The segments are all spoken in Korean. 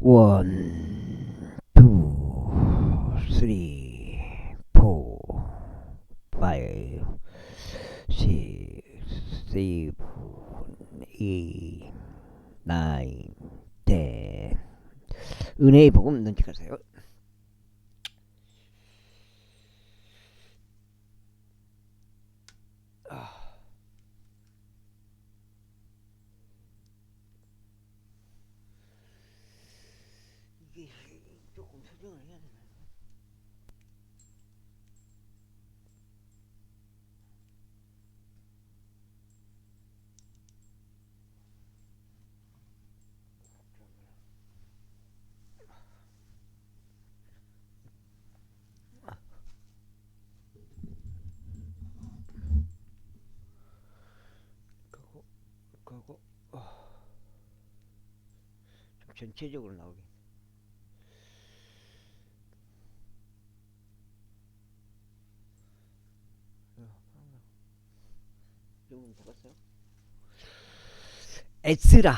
원, 투, 쓰리, 포, 파이브, 식스, 세븐, 에잇, 나인, 텐. 은혜의 복음 눈치가세요. 이게 조금 수정을 해야 되나? 그거 좀 전체적으로 나오게. 좀 잡았어요? 에스라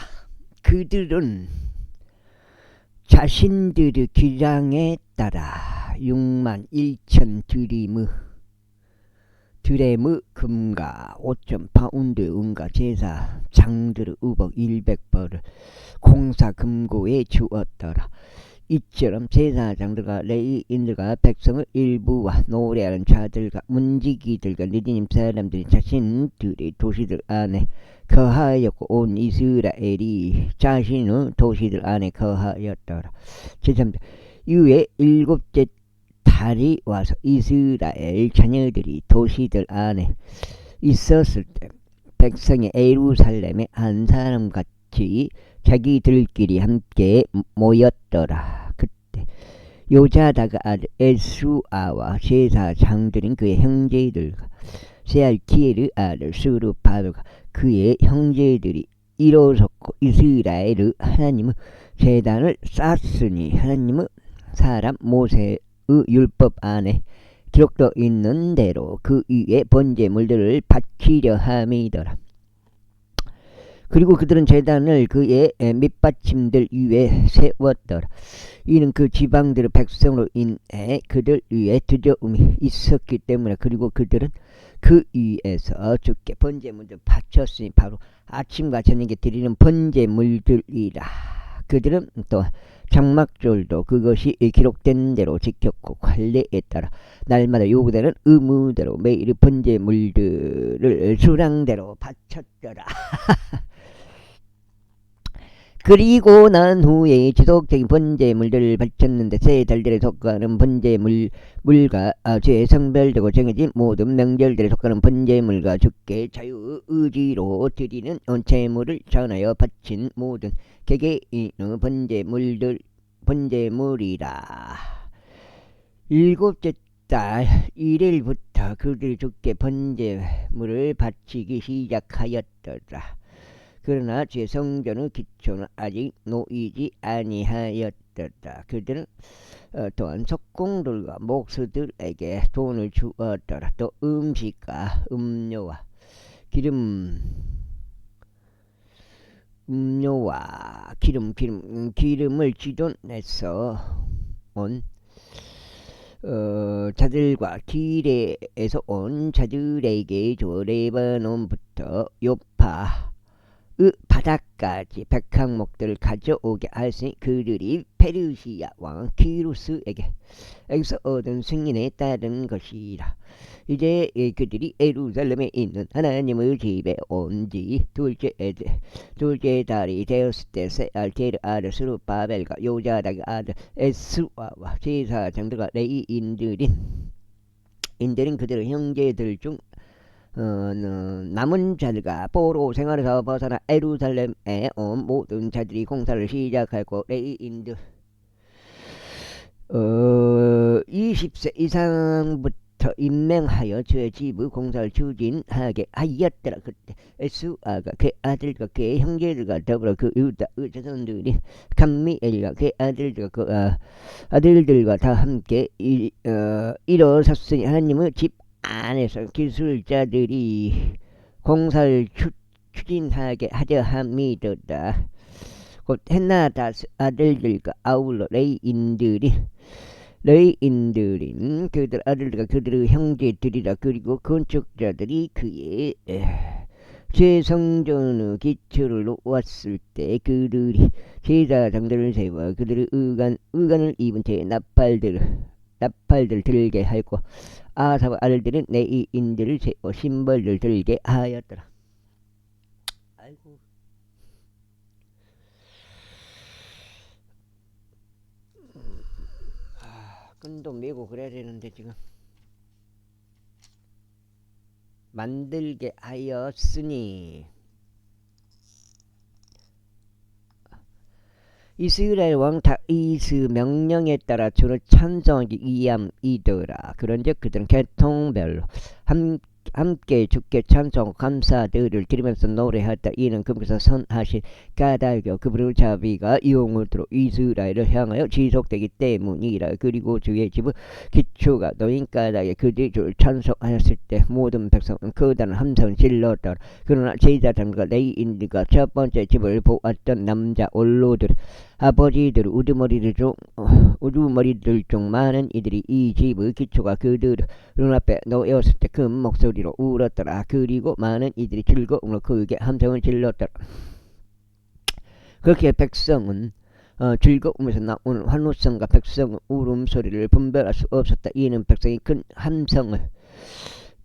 그들은 자신들의 기량에 따라 6만 1천 드레무 금과 5천 파운드 은과 제사 장들의 우복 100벌을 공사금고에 주었더라. 이처럼 제사장들과 레위인들과 백성의 일부와 노래하는 자들과 문지기들과 느디님 사람들이 자신들의 도시들 안에 거하였고 온 이스라엘이 자신의 도시들 안에 거하였더라. 제3절 이후에 일곱째 달이 와서 이스라엘 자녀들이 도시들 안에 있었을 때 백성이 예루살렘에 한 사람같이 자기들끼리 함께 모였더라. 그때 요자다가 아들 에수아와 제사장들인 그의 형제들과 세알티엘의 아들 스루바벨과 그의 형제들이 일어섰고 이스라엘의 하나님의 제단을 쌓았으니 하나님의 사람 모세의 율법 안에 기록되어 있는 대로 그 위에 번제물들을 바치려 함이더라. 그리고 그들은 제단을 그의 밑받침들 위에 세웠더라. 이는 그 지방들의 백성으로 인해 그들 위에 두려움이 있었기 때문에. 그리고 그들은 그 위에서 주께 번제물들 바쳤으니 바로 아침과 저녁에 드리는 번제물들이라. 그들은 또 장막절도 그것이 기록된 대로 지켰고 관례에 따라 날마다 요구되는 의무대로 매일 번제물들을 수량대로 바쳤더라. 그리고 난 후에 지속적인 번제물들을 바쳤는데 세 달들에 속하는 번제물과 죄에 성별되고 정해진 모든 명절들에 속하는 번제물과 주께 자유의지로 드리는 제물을 전하여 바친 모든 개개인의 번제물이라. 일곱째 달 1일부터 그들 주께 번제물을 바치기 시작하였더라. 그러나 제 성전의 기초는 아직 놓이지 아니하였더라. 그들은 또한 석공들과 목수들에게 돈을 주었더라. 또 음식과 음료와 기름을 지존해서 온 자들과 기레에서 온 자들에게 줘. 레바논부터 요파 바다까지 백항목들을 가져오게 하시니 그들이 페르시아 왕 키루스에게 에서 얻은 승인에 따른 것이라. 이제 그들이 예루살렘에 있는 하나님의 집에 온 지 둘째 달이 되었을 때 세알티엘 아들 스루바벨과 요자닥의 아들 에스와와 제사장들과 레위인들인 그들의 형제들 중 남은 자들과 포로 생활에서 벗어나 예루살렘에 온 모든 자들이 공사를 시작하고 레위인들 20세 이상부터 임명하여 저의 집의 공사를 추진하게 하였더라. 그때 에스아가 그의 아들과 그의 형제들과 더불어 그 유다의 자손들이 감미엘과 그의 아들들과 다 함께 일어섰으니 하나님의 집 안에서 기술자들이 공사를 추진하게 하려 함이더라. 곧 헤나다스 아들들과 아울러 레이인들인 그들 아들들과 그들의 형제들이라. 그리고 건축자들이 그의 제성전의 기초를 놓았을 때 그들이 제사장들을 세워 그들의 의관을 입은 채 나팔들 들게 하였고, 아사와 아들들은 레이인들을 세워 신벌들 들게 하였더라. 아이고. 끈도 메고 그래야 되는데 지금 만들게 하였으니, 이스라엘 왕 다윗의 명령에 따라 주를 찬송하기 위함이더라. 그런즉 그들은 계통별로 함께 주께 찬송하고 감사들을 드리면서 노래하다. 이는 그분께서 선하신 까닭이요 그분의 자비가 영원토록 이스라엘을 향하여 지속되기 때문이라. 그리고 주의 집의 기초가 놓인 까닭에 그들이 주를 찬송하였을 때 모든 백성은 커다란 함성을 질렀더라. 그러나 제사장과 레위인들과 첫 번째 집을 보았던 남자 원로들 아버지들 우두머리들 중 많은 이들이 이 집의 기초가 그들 눈앞에 놓였을 때 큰 목소리로 울었더라. 그리고 많은 이들이 즐거움으로 크게 함성을 질렀더라. 그렇게 백성은 즐거움에서 나오는 환호성과 백성의 울음소리를 분별할 수 없었다. 이는 백성이 큰 함성을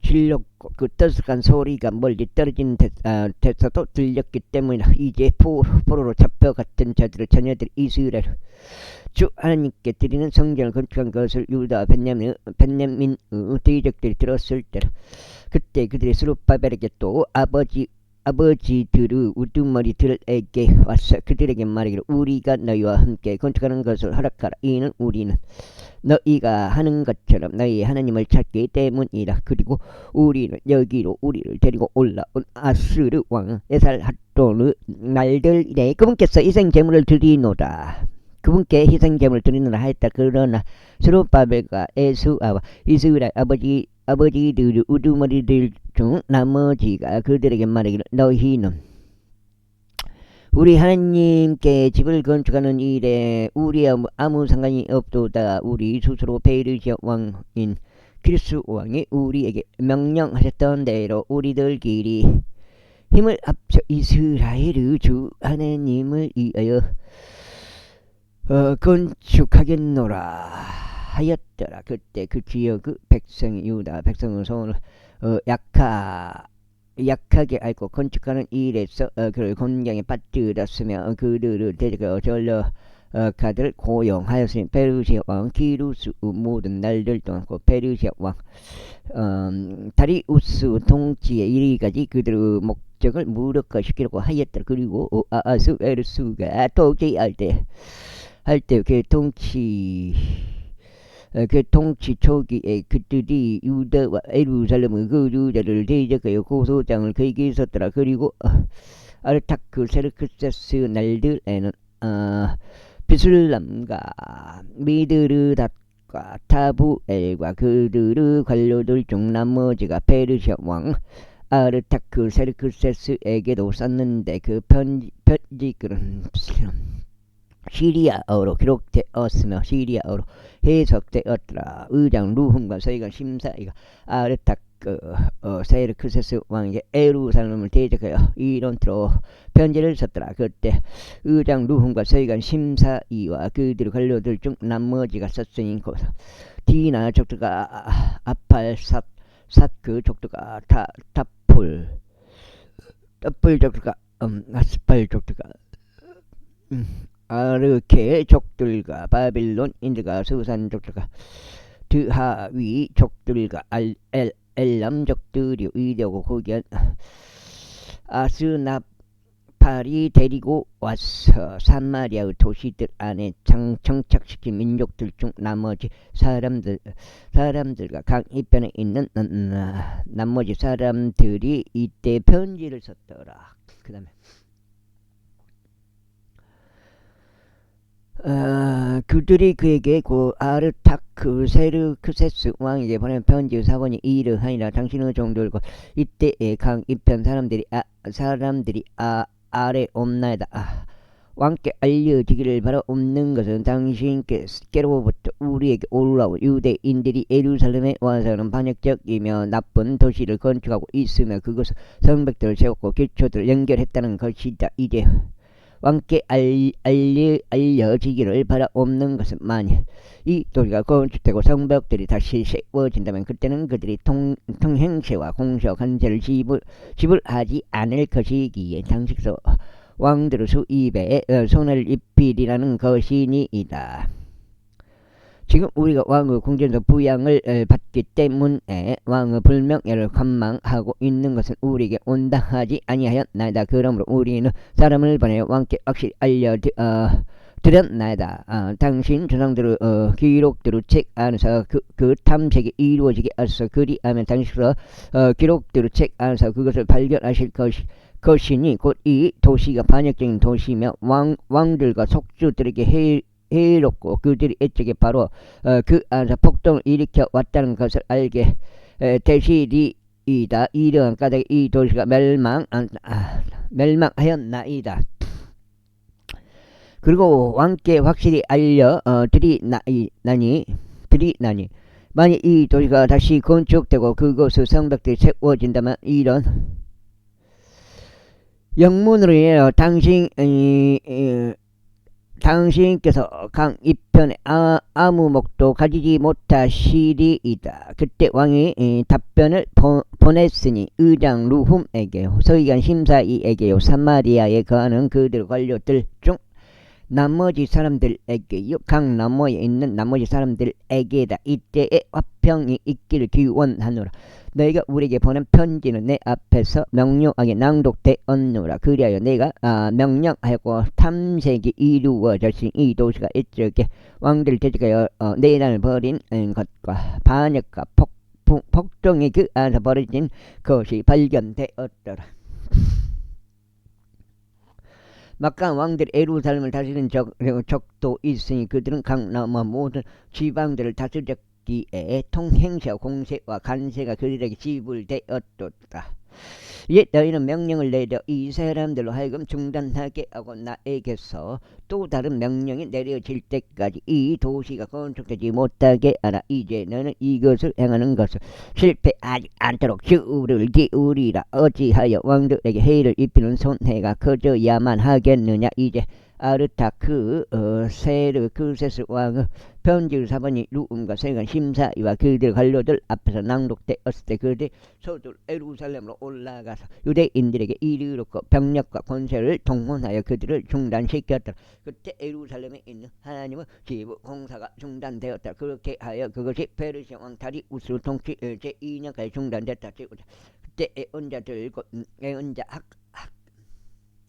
질렀고 그 떠들어간 소리가 멀리 떨어진 데서도 들렸기 때문이다. 이제 포로로 잡혀갔던 자녀들이 이스라엘 주 하나님께 드리는 성전을 건축한 것을 유다 벤야민의 대적들이 들었을 때라. 그때 그들이 스룹바벨에게 또 아버지들의 우두머리들에게 와서 그들에게 말하기를 우리가 너희와 함께 건축하는 것을 허락하라. 이는 우리는 너희가 하는 것처럼 너희 하나님을 찾기 때문이라. 그리고 우리는 여기로 우리를 데리고 올라온 아스르 왕 에살핫돈의 날들이래 그분께서 희생제물을 드리노라. 그분께 희생제물을 드리노라 하였다. 그러나 스룹바벨과 에스아와 이스라엘 아버지들의 우두머리들 중 나머지가 그들에게 말하기를 너희는 우리 하나님께 집을 건축하는 일에 우리와 아무 상관이 없도다. 우리 스스로 페르시아 왕인 기르스 왕이 우리에게 명령하셨던 대로 우리들끼리 힘을 합쳐 이스라엘의 주 하나님을 위하여 건축하겠노라 하였더라. 그때 그 지역의 백성이 유다 백성의 손을 약하게 앓고 건축하는 일에서 그를 곤경에 빠뜨렸으며 그들을 데리고 전력가들 고용하였으니 페르시아 왕 기루스 모든 날들 동안 페르시아 왕 다리우스 통치에 이르기까지 그들의 목적을 무력화시키려고 하였더라. 그리고 아하스웨르스가 통치할 때 그 통치 초기에 그들이 유다와 예루살렘의 그 유다를 대적하여 고소장을 그에게 있었더라. 그리고 아르타크 세르크세스 날들에는 비슬람과 미드르닷과 타부엘과 그들의 관료들 중 나머지가 페르시아 왕 아르타크 세르크세스에게도 썼는데 그 편지글은 시리아어로 기록되었으며 시리아어로 해석되었더라. 의장 루훔과 서기관 심사이가 아르타크 세르크세스 왕에게 예루살렘을 대적하여 이론트로 편지를 썼더라. 그때 의장 루훔과 서기관 심사이와 그들의 관료들 중 나머지가 썼으니 곧 디나 족두가 아팔삿 그 족두가 타풀 족두가 아스팔 족두가 아르케 족들과 바빌론 인들과 수산 족들과 드하위 족들과 엘람 족들이 위대하고 거기한 아스나팔이 데리고 와서 사마리아의 도시들 안에 정착시킨 민족들 중 나머지 사람들과 강 이편에 있는 나머지 사람들이 이때 편지를 썼더라. 그 다음에 그들이 그에게 그 아르타크 세르크세스 왕에게 보낸 편지 사본이 이러하니라. 당신의 종들과 이때의 강 이편 사람들이 아래 왕께 알려지기를 바라옵는 것은 당신께로부터 우리에게 올라온 유대인들이 예루살렘에 와서는 반역적이며 나쁜 도시를 건축하고 있으며 그것을 성벽들을 세웠고 기초들을 연결했다는 것이다. 이제 왕께 알려지기를 바라옵는 것은 만일 이 도시가 건축되고 성벽들이 다시 세워진다면 그때는 그들이 통행세와 공시와 관세를 지불하지 않을 것이기에 당시서 왕들의 수입에 손을 입히리라는 것이니이다. 지금 우리가 왕의 궁전에서 부양을 받기 때문에 왕의 불명예를 관망하고 있는 것은 우리에게 온당하지 아니하였나이다. 그러므로 우리는 사람을 보내 왕께 확실히 알려드렸나이다. 당신 조상들의 기록들의 책 안에서 그 탐색이 이루어지게 하소서. 그리하면 당신으로 기록들의 책 안에서 그것을 발견하실 것이니 곧 이 도시가 반역적인 도시며 왕들과 속주들에게 해롭고 그들이 애적에 바로 그 안에서 폭동을 일으켜 왔다는 것을 알게 되시리이다. 이러한 까닭에 이 도시가 멸망하였나이다. 그리고 왕께 확실히 드리나니 만일 이 도시가 다시 건축되고 그곳의 성벽들이 세워진다면 이런 영문으로 인하여 당신께서 강 이편에 아무 목도 가지지 못하시리이다. 그때 왕이 답변을 보냈으니 의장 루훔에게요, 서기관 심사이에게요, 사마리아에 거하는 그들 관료들 중 나머지 사람들에게요, 강 너머에 있는 나머지 사람들에게다. 이때에 화평이 있기를 기원하노라. 너희가 우리에게 보낸 편지는 내 앞에서 명료하게 낭독되었노라. 그리하여 내가 명령하였고 탐색이 이루어졌으니 이 도시가 이쪽에 왕들 대적하여 내란을 벌인 것과 반역과 폭동이 그 안에서 벌어진 것이 발견되었더라. 막강 왕들이 예루살렘을 다스리는 적도 있으니 그들은 강 너머 모든 지방들을 다스렸기에 통행세와 공세와 관세가 그들에게 지불되었도다. 이제 너희는 명령을 내려 이 사람들로 하여금 중단하게 하고 나에게서 또 다른 명령이 내려질 때까지 이 도시가 건축되지 못하게 하라. 이제 너는 이것을 행하는 것을 실패하지 않도록 주의를 기울이라. 어찌하여 왕들에게 해를 입히는 손해가 커져야만 하겠느냐. 이제 아르타크 세르크세스 왕의 편지의 사본이 루움과 세관 심사위와 그들 관료들 앞에서 낭독되었을 때 그들이 서둘 예루살렘으로 올라가서 유대인들에게 이르렀고 병력과 권세를 동원하여 그들을 중단시켰다. 그때 예루살렘에 있는 하나님의 지부 공사가 중단되었다. 그렇게 하여 그것이 페르시아 왕 다리우스 통치 제2년까지 중단됐다. 그때 애언자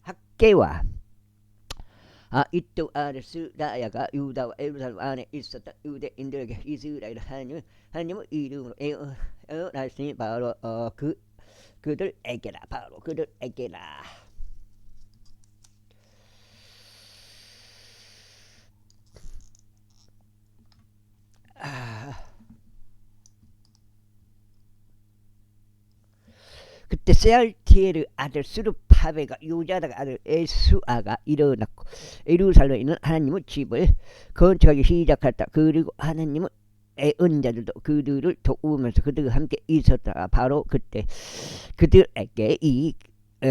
학계와 이또 아르스라야가 유다와 예루살렘 안에 있었던 유대인들에게 이스라엘 하나님의 이름으로 에어날스니 바로 그들에게라. 바로 그들에게라. 그때 세알티엘의 아들 스룹하베가 요자다가 아들 에스아가 일어났고 예루살렘에 있는 하나님의 집을 건축하기 시작했다. 그리고 하나님의 애언자들도 그들을 도우면서 그들과 함께 있었다가 바로 그때 그들에게 이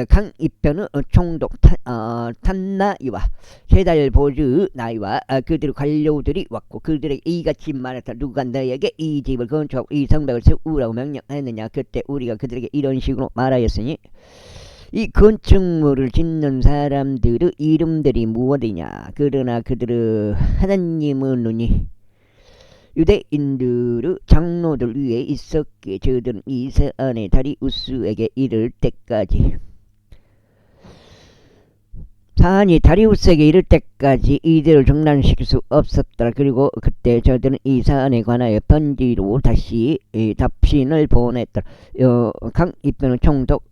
강 이편의 총독 탄나이와 세달보즈 나이와 그들 관료들이 왔고 그들에게 이같이 말했다. 누가 너에게 이 집을 건축하고 이 성벽을 세우라고 명령했느냐. 그때 우리가 그들에게 이런 식으로 말하였으니 이 건축물을 짓는 사람들의 이름들이 무엇이냐. 그러나 그들의 하나님의 눈이 유대인들의 장로들 위에 있었기에 저들은 이 사안의 다리우스에게 이를 때까지 사안이 다리우스에게 이를 때까지 이들을 중단시킬 수 없었더라. 그리고 그때 저들은 이 사안에 관하여 편지로 다시 답신을 보냈더라. 강 이편의 총독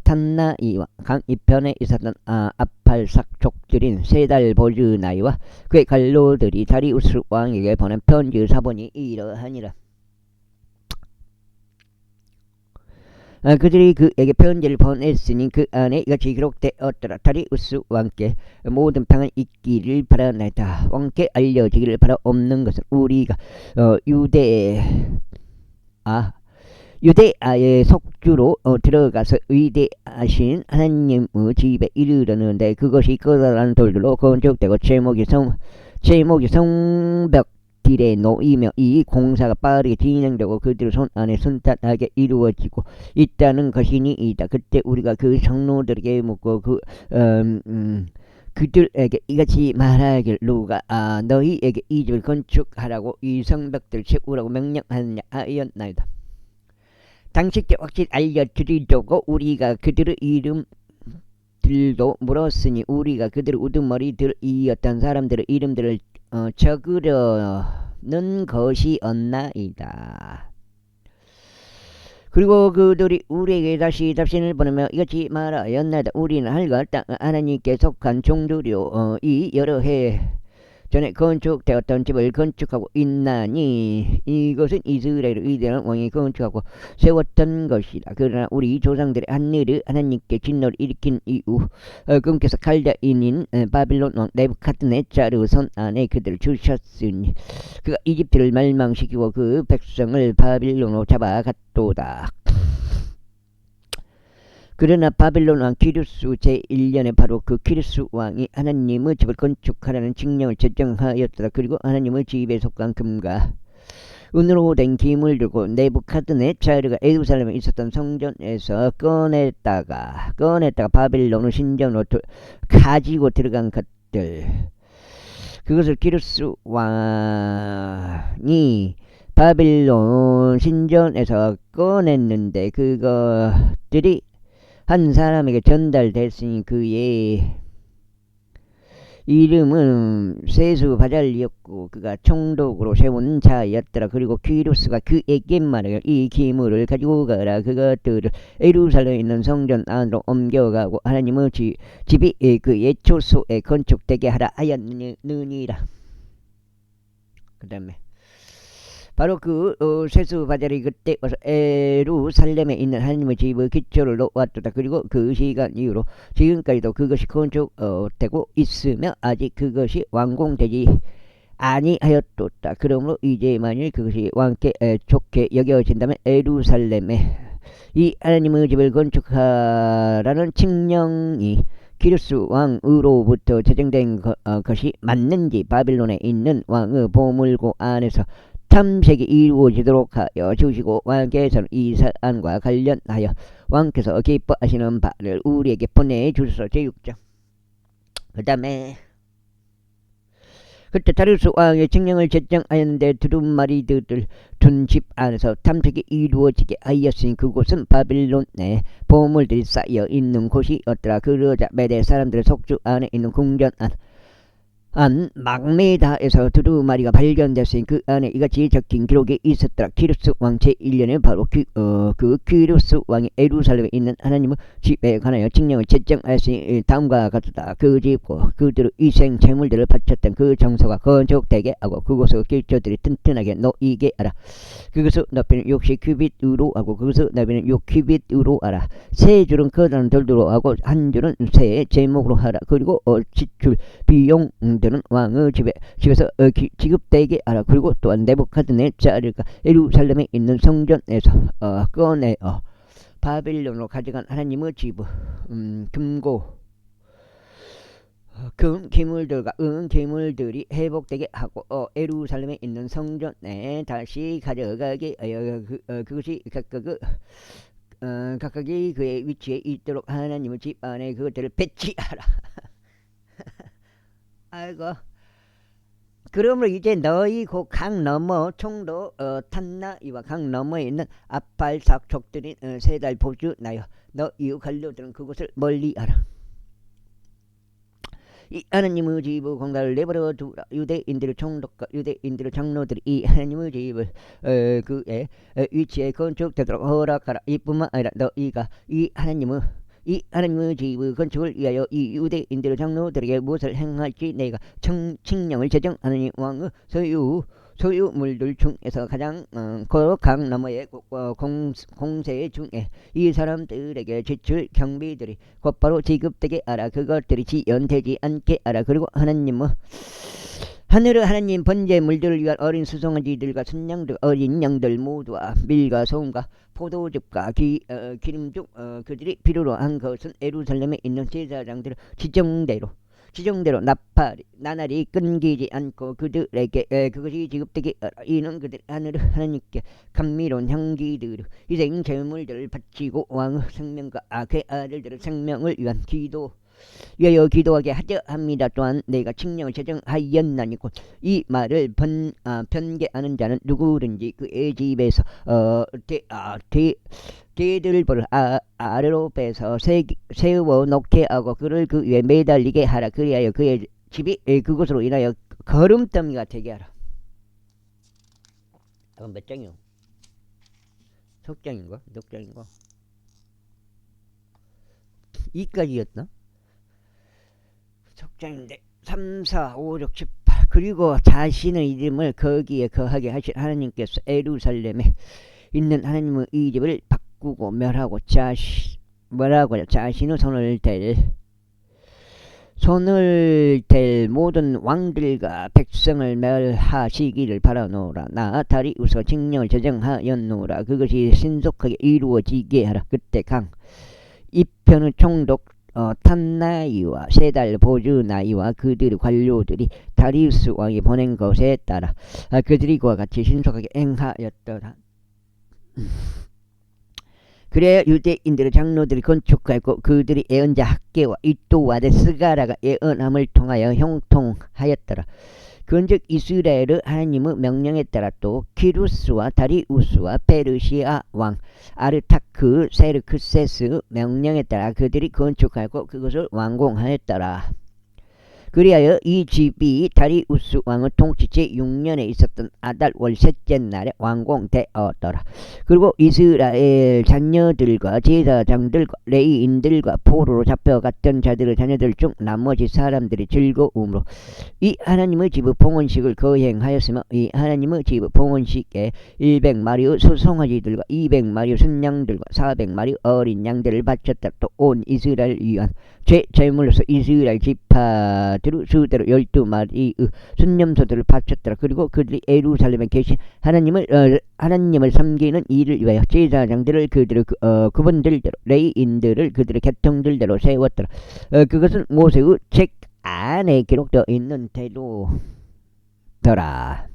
탄나이와 강 이편에 있었던 아팔삭족들인 세달보즈나이와 그의 관료들이 다리우스 왕에게 보낸 편지의 사본이 이러하니라. 그들이 그에게 편지를 보냈으니 그 안에 이같이 기록되었더라. 다리우스 왕께 모든 평안 있기를 바라나이다. 왕께 알려지기를 바라옵는 것은 우리가 유대아의 속주로 들어가서 위대하신 하나님의 집에 이르렀는데 그것이 커다란 돌들로 건축되고 제목이 성벽들에 놓이며 이 공사가 빠르게 진행되고 그들 손 안에 순탄하게 이루어지고 있다는 것이니이다. 그때 우리가 그 성노들에게 묻고 그들에게 이같이 말하길 누가 너희에게 이 집을 건축하라고 이 성벽들을 세우라고 명령하느냐 하였나이다. 당시 때 확실히 알려드리려고 우리가 그들의 이름들도 물었으니 우리가 그들의 우두머리들이었던 사람들의 이름들을 적으려는 것이었나이다. 그리고 그들이 우리에게 다시 답신을 보내며 이같이 말하였나이다. 우리는 할가 땅 하나님께 속한 종들이요 이 여러 해 전에 건축되었던 집을 건축하고 있나니 이것은 이스라엘의 위대한 왕이 건축하고 세웠던 것이다. 그러나 우리 조상들의 한 일을 하나님께 진노를 일으킨 이후 그분께서 칼다인인 바빌론 왕 네부갓네자르 손 안에 그들을 주셨으니 그가 이집트를 멸망시키고 그 백성을 바빌론으로 잡아갔도다. 그러나 바빌론 왕 키루스 제1년에 바로 그 키루스 왕이 하나님의 집을 건축하라는 칙령을 제정하였다. 그리고 하나님의 집에 속한 금과 은으로 된 기물을 들고 네부갓네자르가 예루살렘에 있었던 성전에서 꺼냈다가 바빌론의 신전으로 가지고 들어간 것들, 그것을 키루스 왕이 바빌론 신전에서 꺼냈는데 그것들이 한 사람에게 전달됐으니 그의 이름은 세수바잘이었고 그가 총독으로 세운 자였더라. 그리고 키루스가 그에게 말하길 이 기물을 가지고 가라. 그것들을 예루살렘에 있는 성전 안으로 옮겨가고 하나님의 집이 그의 초소에 건축되게 하라 하였느니라. 그 다음에 바로 그 세수바잘이 그때 와서 예루살렘에 있는 하나님의 집의 기초를 놓았다. 그리고 그 시간 이후로 지금까지도 그것이 건축되고 있으며 아직 그것이 완공되지 아니하였다. 그러므로 이제 만일 그것이 왕께 좋게 여겨진다면 예루살렘에 이 하나님의 집을 건축하라는 칙령이 키루스 왕으로부터 제정된 것이 맞는지 바빌론에 있는 왕의 보물고 안에서 탐색이 이루어지도록 하여 주시고 왕께서는 이 사안과 관련하여 왕께서 기뻐하시는 바를 우리에게 보내주소서. 제6장. 그 다음에 그때 다리우스 왕의 칙령을 제정하였는데 두루마리들을 둔 집 안에서 탐색이 이루어지게 하였으니 그곳은 바빌론의 보물들이 쌓여 있는 곳이었더라. 그러자 메대 사람들의 속주 안에 있는 궁전 안 막메다에서 두루마리가 발견됐으니 그 안에 이같이 적힌 기록이 있었더라. 키루스 왕 제1년에 바로 그 키루스 왕이 예루살렘에 있는 하나님의 집에 관하여 칙령을 제정하였으니 다음과 같다. 그 집과 그들의 위생 제물들을 바쳤던 그 장소가 건축되게 하고 그곳의 길조들이 튼튼하게 놓이게 하라. 그것의 높이는 60규빗으로 하고 그것의 넓이는 6규빗으로 하라. 세 줄은 커다란 돌들로 하고 한 줄은 새 제목으로 하라. 그리고 지출 비용 들은 왕의 집에서 지급되게 하라. 그리고 또한 네부갓네자르가 예루살렘에 있는 성전에서 꺼내어 바빌론으로 가져간 하나님의 집의 금고 금 기물들과 은 기물들이 회복되게 하고 예루살렘에 있는 성전에 다시 가져가게 하여 그것이 각각이 그의 위치에 있도록 하나님의 집 안에 그것들을 배치하라. 아이고. 그러므로 이제 너희 그 강 너머 총도 탄나 이와 강 너머에 있는 아팔삭 족들인 세 달 보주 나여 너 이웃 관료들은 그곳을 멀리하라. 이 하나님의 집의 공간을 내버려 두라. 유대인들의 총독과 유대인들의 장로들이 이 하나님의 집을 그의 위치에 건축되도록 허락하라. 이뿐만 아니라 너희가 이 하나님의 집의 건축을 위하여 이 유대인들의 장로들에게 무엇을 행할지 내가 칙령을 제정하느니 왕의 소유물들 중에서 가장 강 너머의 공세 중에 이 사람들에게 지출 경비들이 곧바로 지급되게 하라. 그것들이 지연되지 않게 하라. 그리고 하나님은 하늘의 하나님 번제물들을 위한 어린 수송아지들과 순양들 어린 양들 모두와 밀과 소금과 포도즙과 기름죽 그들이 필요로 한 것은 예루살렘에 있는 제사장들을 지정대로 나날이 끊기지 않고 그들에게 그것이 지급되게 이는 그들 하늘의 하나님께 감미로운 향기들을 희생 제물들을 바치고 왕의 생명과 그 아들들의 생명을 위한 위하여 기도하게 하려 합니다. 또한 내가 칙령을 제정하였나니 곧 이 말을 변개하는 자는 누구든지 그의 집에서 개들벌을 아래로 빼서 세워 놓게 하고 그를 그 위에 매달리게 하라. 그리하여 그의 집이 그것으로 인하여 거름더미가 되게 하라. 몇 장이요? 속장인가? 녹장인가? 2까지였나? 속장인데 3, 4, 5, 6, 18 그리고 자신의 이름을 거기에 거하게 하신 하나님께서 예루살렘에 있는 하나님의 이 집을 바꾸고 멸하고 자신의 손을 댈 모든 왕들과 백성을 멸하시기를 바라노라. 나 다리우스가 칙령을 제정하였노라. 그것이 신속하게 이루어지게 하라. 그때 이편의 총독 탄나이와 세달 보즈나이와 그들의 관료들이 다리우스 왕이 보낸 것에 따라 그들이 그와 같이 신속하게 행하였더라. 그래야 유대인들의 장로들이 건축하였고 그들이 예언자 학계와 이또와 스가라가 예언함을 통하여 형통하였더라. 그런즉 이스라엘의 하나님의 명령에 따라 또 키루스와 다리우스와 페르시아 왕 아르타크 세르크세스 명령에 따라 그들이 건축하였고 그것을 완공하였더라. 그리하여 이 집이 다리우스 왕의 통치 제6년에 있었던 아달월 셋째 날에 완공되었더라. 그리고 이스라엘 자녀들과 제사장들과 레위인들과 포로로 잡혀갔던 자들의 자녀들 중 나머지 사람들이 즐거움으로 이 하나님의 집의 봉헌식을 거행하였으며 이 하나님의 집의 봉헌식에 100마리의 수송아지들과 200마리의 순양들과 400마리 어린 양들을 바쳤다. 또 온 이스라엘 위한 제물로서 이스라엘 지파들의 수대로 12마리의 순념소들을 바쳤더라. 그리고 그들이 예루살렘에 계신 하나님을 섬기는 일을 위하여 제사장들을 그분들대로 레위인들을 그들의 계통들대로 세웠더라. 그것은 모세의 책 안에 기록되어 있는 대로더라.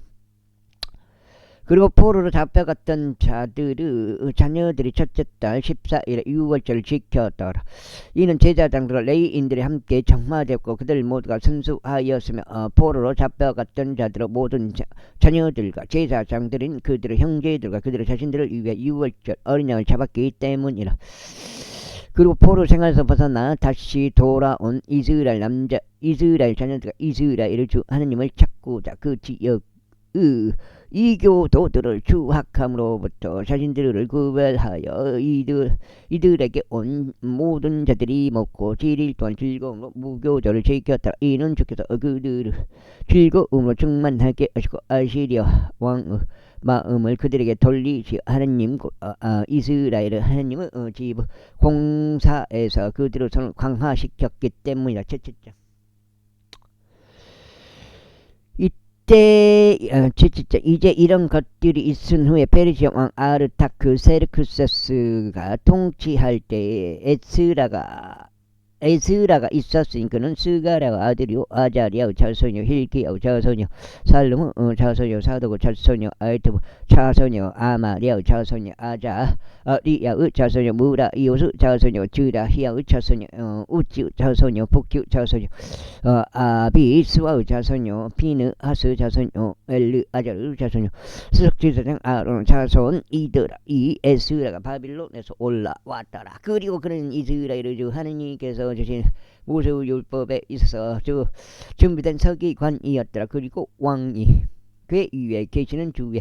그리고 포로로 잡혀갔던 자녀들이 첫째 달 14일에 유월절을 지켰더라. 이는 제사장들과 레위인들이 함께 정마되었고 그들 모두가 순수하였으며 포로로 잡혀갔던 자들의 모든 자녀들과 제사장들인 그들의 형제들과 그들의 자신들을 위해 유월절 어린 양을 잡았기 때문이라. 그리고 포로 생활에서 벗어나 다시 돌아온 이스라엘 자녀들과 이스라엘의 주 하나님을 찾고자 그 지역 이교도들을 추악함으로부터 자신들을 구별하여 이들에게 온 모든 자들이 먹고 7일 동안 즐거움으로 무교절을 지켰더라. 이는 주께서 그들을 즐거움으로 충만하게 하시고 아시리아 왕의 마음을 그들에게 돌리시 하나님 이스라엘의 하나님의 집 공사에서 그들의 손을 강화시켰기 때문이라. 이제 이런 것들이 있은 후에 페르시아 왕 아르타크 세르크세스가 통치할 때에 에스라가 있었으니 그는 스가랴의 아들이요 아자리아의 자손이요 힐기야의 자손이요 살룸의 자손이요 사독의 자손이요 알트의 자손이요 아마리아의 자손이요 아자리아의 자손이요 무라이오의 자손이요 즈라히아의 자손이요 우지의 자손이요 북기의 자손이요 아비스와의 자손이요 비느하스의 자손이요 엘르아자르의 자손이요 수석제사장 아론의 자손 이더라. 이 에스라가 바빌론에서 올라왔더라. 그리고 그는 이스라엘의 주 하느님께서 주신 모세의 율법에 있어서 준비된 서기관이었더라. 그리고 왕이 그의 위에 계시는 주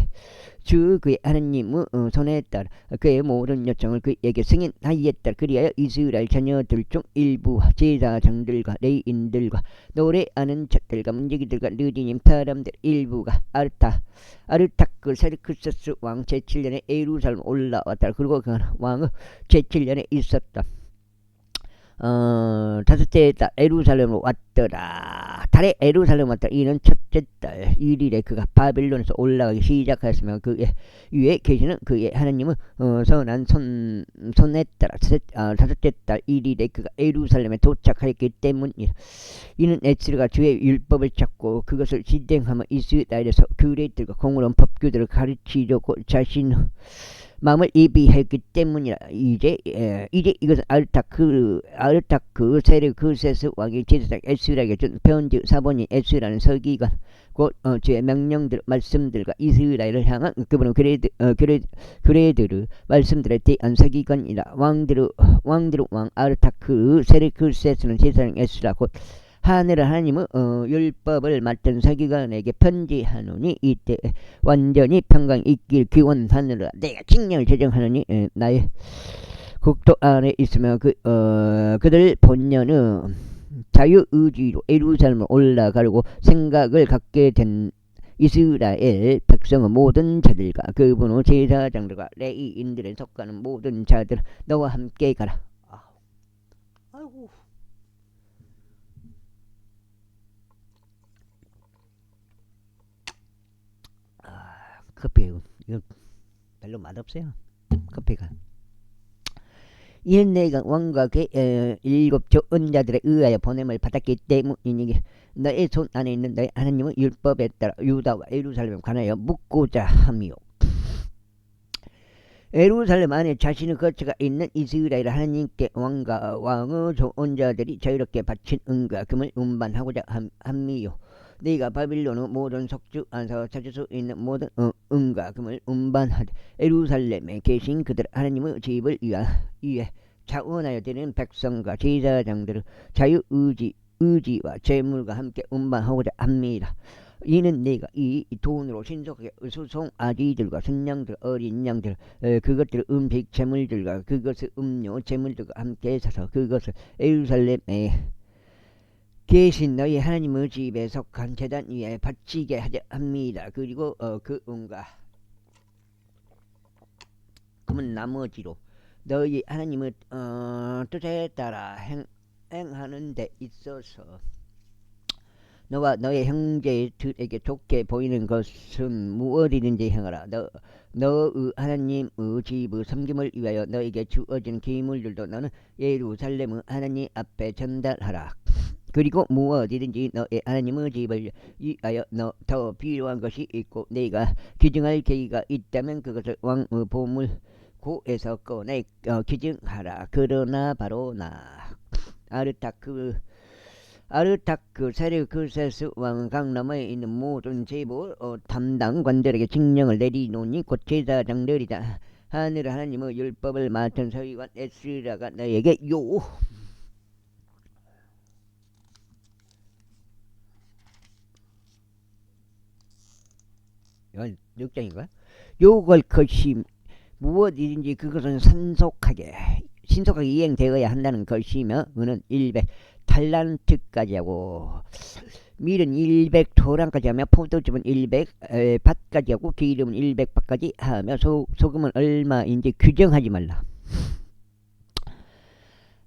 그의 하느님의 손에 따라 그의 모든 요청을 그에게 승인하였다. 그리하여 이스라엘 자녀들 중 일부와 제사장들과 레위인들과 노래하는 자들과 문지기들과 느디님 사람들 일부가 아르타크 세르크세스 왕 제7년에 예루살렘 올라왔다. 그리고 그 왕은 제7년에 있었다. 다섯째 달 예루살렘으로 왔더라. 달에 예루살렘 왔더라. 이는 첫째 달 1일에 그가 바빌론에서 올라가기 시작하였으며 그의 위에 계시는 그의 하나님은 선한 손에 따라 다섯째 달 1일에 그가 예루살렘에 도착하였기 때문이라. 이는 에스라가 주의 율법을 찾고 그것을 진행하며 이스라엘에서 규례들과 공의로운 법규들을 가르치려고 자신의 마음을 예비했기 때문이라. 이제 이것은 아르타크 세르크세스 왕이 제사장 에스라에게 준 편지 사본인 에스라는 서기관 곧 주의 명령들 말씀들과 이스라엘을 향한 그분은 그레드르 말씀들에 대한 서기관이라. 왕들의 왕 아르타크 세르크세스는 제사장 에스라 곧 하늘의 하나님의 율법을 맡은 서기관에게 편지하노니 이때 완전히 평강이 있길 기원하느라. 내가 칙령을 제정하노니 나의 국토 안에 있으며 그들 본년은 자유의지로 예루살렘을 올라가려고 생각을 갖게 된 이스라엘 백성의 모든 자들과 그분의 제사장들과 레위인들에 속하는 모든 자들 너와 함께 가라. 아이고. 커피 이거 별로 맛없어요. 커피가. 이는 내가 왕과 그 일곱 조언자들에 의하여 보냄을 받았기 때문이니 너의 손 안에 있는 너의 하나님의 율법에 따라 유다와 예루살렘에 관하여 묻고자 함이요. 예루살렘 안에 자신의 거처가 있는 이스라엘 하나님께 왕과 왕의 조언자들이 자유롭게 바친 은과 금을 운반하고자 함이요. 네가 바빌론의 모든 속주 안에서 찾을 수 있는 모든 은과 금을 운반하되 예루살렘에 계신 그들 하나님의 집을 위해 자원하여 드리는 백성과 제사장들을 자유의지와 재물과 함께 운반하고자 합니다. 이는 내가 이 돈으로 신속하게 수송 아기들과 순양들 어린 양들 그것들을 음식 재물들과 그것을 음료 재물들과 함께 사서 그것을 예루살렘에 계신 너희 하나님의 집에 속한 제단 위에 바치게 하려 합니다. 그리고 그 은과 금은 나머지로 너희 하나님의 뜻에 따라 행하는 데 있어서 너와 너의 형제들에게 좋게 보이는 것은 무엇이든지 행하라. 너의 하나님의 집의 섬김을 위하여 너에게 주어진 기물들도 너는 예루살렘의 하나님 앞에 전달하라. 그리고 무엇이든지 너의 하나님의 집을 위하여 더 필요한 것이 있고 네가 기증할 계기가 있다면 그것을 왕의 보물고에서 꺼내 기증하라. 그러나 바로 나 아르타크 세르크세스 왕은 강남에 있는 모든 제보 담당 관들에게 칙령을 내리노니 곧 제사장들이다. 하늘 하나님의 율법을 맡은 서기관 에스라가 너에게 요 6장인가? 요걸 것이 무엇이든지 그것은 신속하게 이행되어야 한다는 것이며 은은 100달란트까지 하고 밀은 100토랑까지 하며 포도즙은 100밭까지 하고 기름은 100밭까지 하며 소금은 얼마인지 규정하지 말라.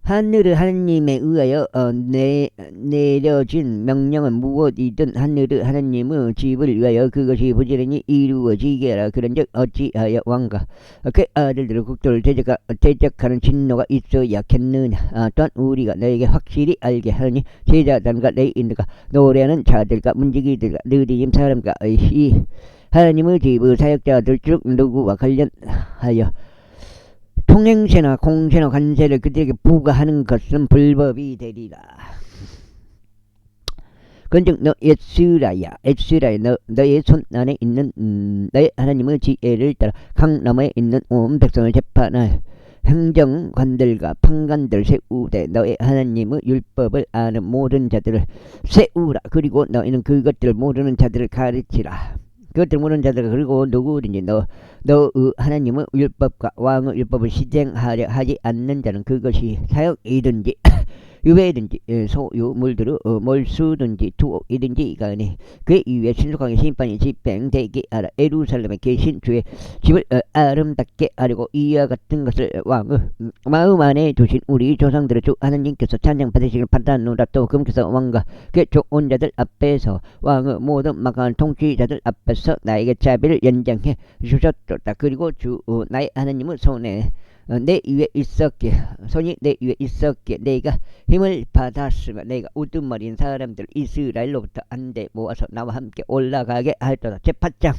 하늘의 하나님에 의하여 내려진 명령은 무엇이든 하늘의 하나님의 집을 위하여 그것이 부지런히 이루어지게 하라. 그런즉 어찌하여 왕과 그 아들들의 국도를 대적하는 진노가 있어야겠느냐. 또한 우리가 너에게 확실히 알게 하니 제자단과 레위인들과 노래하는 자들과 문지기들과 느디님 사람과 이 하나님의 집의 사역자들 중 누구와 관련하여 통행세나 공세나 관세를 그들에게 부과하는 것은 불법이 되리라. 그런즉 너 에스라야 너의 손 안에 있는 너의 하나님의 지혜를 따라 강남에 있는 온 백성을 재판할 행정관들과 판관들 세우되 너의 하나님의 율법을 아는 모든 자들을 세우라. 그리고 너희는 그것들을 모르는 자들을 가르치라. 그것들 모르는 자들 그리고 누구든지 너 하나님의 율법과 왕의 율법을 시행하려 하지 않는 자는 그것이 사역이든지 유배든지 소유물들을 몰수든지 투옥이든지 간에 그 이후에 신속하게 심판이 집행되게 하라. 예루살렘에 계신 주의 집을 아름답게 하려고 이와 같은 것을 왕의 마음 안에 두신 우리 조상들의 주 하나님께서 찬양 받으시길 바라노라. 또 그분께서 왕과 그 좋은 자들 앞에서 왕의 모든 막강한 통치자들 앞에서 나에게 자비를 연장해 주셨도다. 그리고 주 나의 하나님의 손에 내 위에 있었기에 손이 내 위에 있었기에 내가 힘을 받았으며 내가 우두머리인 사람들 이스라엘로부터 안대 모아서 나와 함께 올라가게 하였도다. 제8장.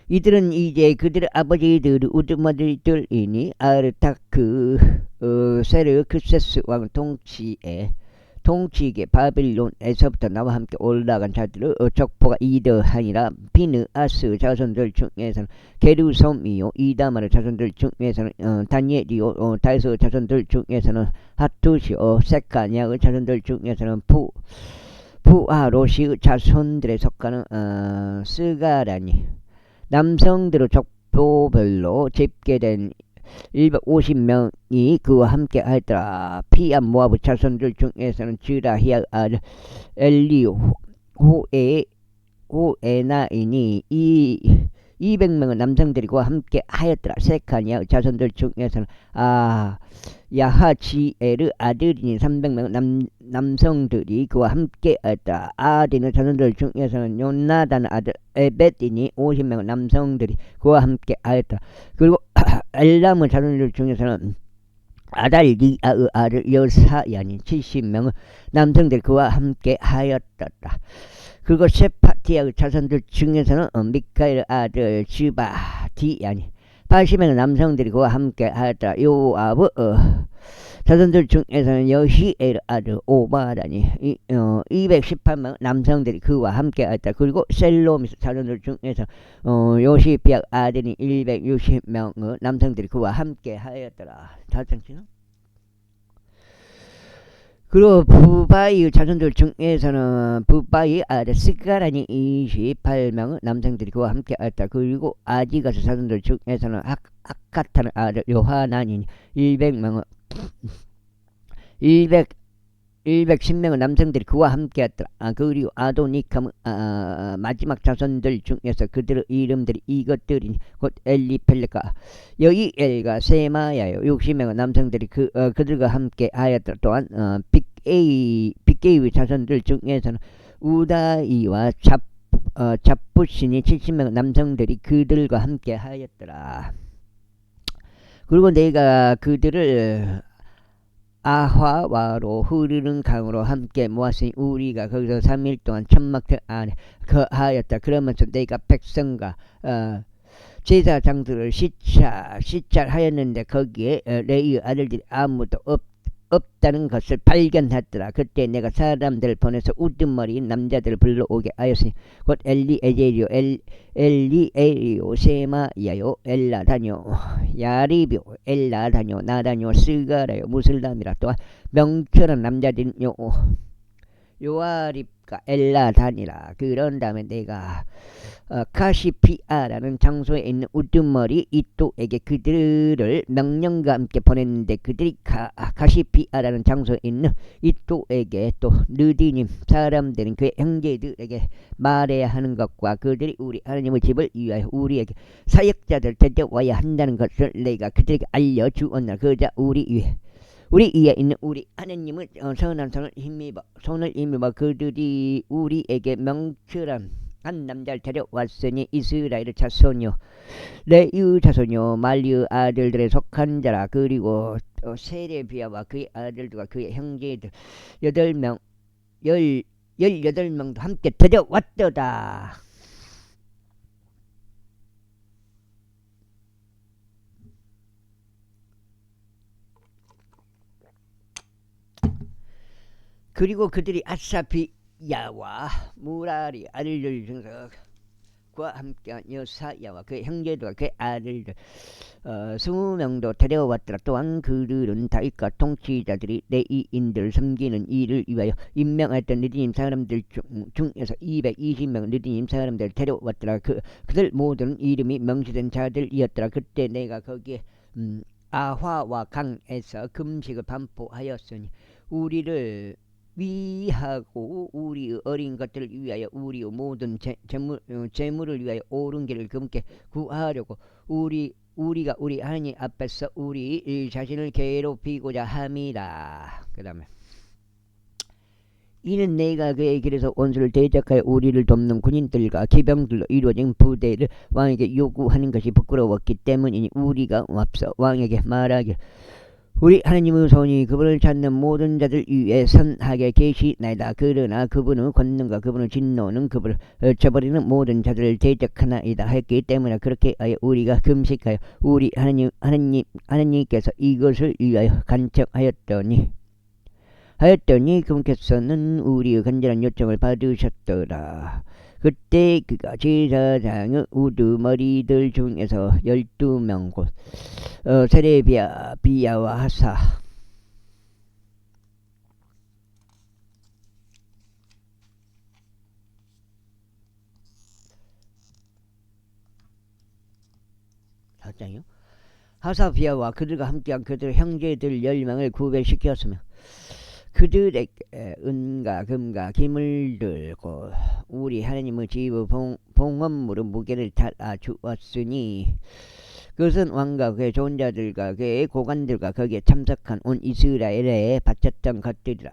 이들은 이제 그들의 아버지들이 우두머리들이니 아르타크 세르크세스 왕 통치기에 바빌론에서부터 나와 함께 올라간 자들의 족보가 이더하니라. 비느아스 자손들 중에서는 게르솜이요 이다마르 자손들 중에서는 다니엘이요 다이스 자손들 중에서는 하투시요 세카냐의 자손들 중에서는 부하로시의 자손들에 속하는 스가라니. 남성들의 족보별로 집계된 250명이 그와 함께 하였더라. 피암 모아브 자손들 중에서는 즈라히아 아들 엘리오 호에나이니 200명의 남성들이 그와 함께 하였더라. 세카니아 자손들 중에서는 야하지엘의 아들이니 300명의 남성들이 그와 함께 하였더라. 아딘의 자손들 중에서는 요나단 아들 에벳이니 50명의 남성들이 그와 함께 하였더라. 그리고 엘람의 자손들 중에서는 아달리아의 아들 여사야니 70명의 남성들이 그와 함께 하였더라. 그리고 세파티아의 자손들 중에서는 미카엘 아들 즈바디야니 80명의 남성들이 그와 함께 하였더라. 요압의 자손들 중에서는 여히엘 아들 오바라니 218명 남성들이 그와 함께 하였다. 그리고 셀로미스 자손들 중에서 요시피아 아들이 160명의 남성들이 그와 함께 하였더라. 다장치는 그리고 부바이 자손들 중에서는 부바이 아들 스가라니 28명의 남성들이 그와 함께 하였다. 그리고 아지가스 자손들 중에서는 아카타는 아들 요하나니 210명의 남성들이 그와 함께 했더라. 그리고 아도니캄 마지막 자손들 중에서 그들의 이름들이 이것들이니 곧 엘리펠레가 여이엘과 세마야요 60명의 남성들이 그들과 함께 하였더라. 또한 빅게이의 자손들 중에서는 우다이와 잡부신이 70명의 남성들이 그들과 함께 하였더라. 그리고 내가 그들을 아화와로 흐르는 강으로 함께 모았으니 우리가 거기서 3일 동안 천막들 안에 거하였다. 그러면서 내가 백성과 제사장들을 시찰하였는데 거기에 레위 아들들이 아무도 없다는 것을 발견했더라. 그때 내가 사람들을 보내서 우두머리인 남자들을 불러오게 하였으니 곧 엘리에제리오 엘리에리오 세마야요 엘라다뇨 야리비오 엘라다뇨 나다뇨 스가라요 무슬람이라. 또한 명철한 남자들요 요아립과 엘라단이라. 그런 다음에 내가 카시피아라는 장소에 있는 우두머리 이또에게 그들을 명령과 함께 보냈는데 그들이 카시피아라는 장소에 있는 이또에게 또 느디님 사람들은 그의 형제들에게 말해야 하는 것과 그들이 우리 하나님의 집을 위하여 우리에게 사역자들 데려와야 한다는 것을 내가 그들에게 알려주었나. 그자 우리 위에 있는 우리 하나님의 선한 손을 힘입어 그들이 우리에게 명철한 한 남자를 데려왔으니 이스라엘의 자손이요 레위 자손이요 말리의 아들들에 속한 자라. 그리고 세레비아와 그의 아들들과 그의 형제들 18명도 함께 데려왔더다. 그리고 그들이 아사피야와 무라리 아들들 중에서 그와 함께한 여사야와 그의 형제들과 그의 아들들 20명도 데려왔더라. 또한 그들은 다윗과 통치자들이 레위인들을 섬기는 일을 위하여 임명했던 느디님 사람들 중에서 220명 느디님 사람들을 데려왔더라. 그들 모두는 이름이 명시된 자들이었더라. 그때 내가 거기에 아화와 강에서 금식을 반포하였으니 우리를 위하고 우리의 어린 것들을 위하여 우리의 모든 재물을 위하여 옳은 길을 그분께 구하려고 우리가 우리 하나님 앞에서 우리 자신을 괴롭히고자 함이라. 그 다음에 이는 내가 그의 길에서 원수를 대적하여 우리를 돕는 군인들과 기병들로 이루어진 부대를 왕에게 요구하는 것이 부끄러웠기 때문이니 우리가 앞서 왕에게 말하기를 우리 하나님의 손이 그분을 찾는 모든 자들 위에 선하게 계시나이다. 그러나 그분의 권능과 그분의 진노는 그분을 저버리는 모든 자들을 대적하나이다 했기 때문에 그렇게 하여 우리가 금식하여 우리 하나님께서 이것을 위하여 간청하였더니 그분께서는 우리의 간절한 요청을 받으셨더라. 그때 그가 제사장의 우두머리들 중에서 12명 곧 세레비야, 비야와 하사 사장이요? 하사비야와 그들과 함께한 그들의 형제들 10명을 구별시켰으며 그들에게 은과 금과 기물 들고 우리 하나님의 집의 봉헌물의 무게를 달아 주었으니 그것은 왕과 그의 존자들과 그의 고관들과 거기에 참석한 온 이스라엘에 바쳤던 것들이라.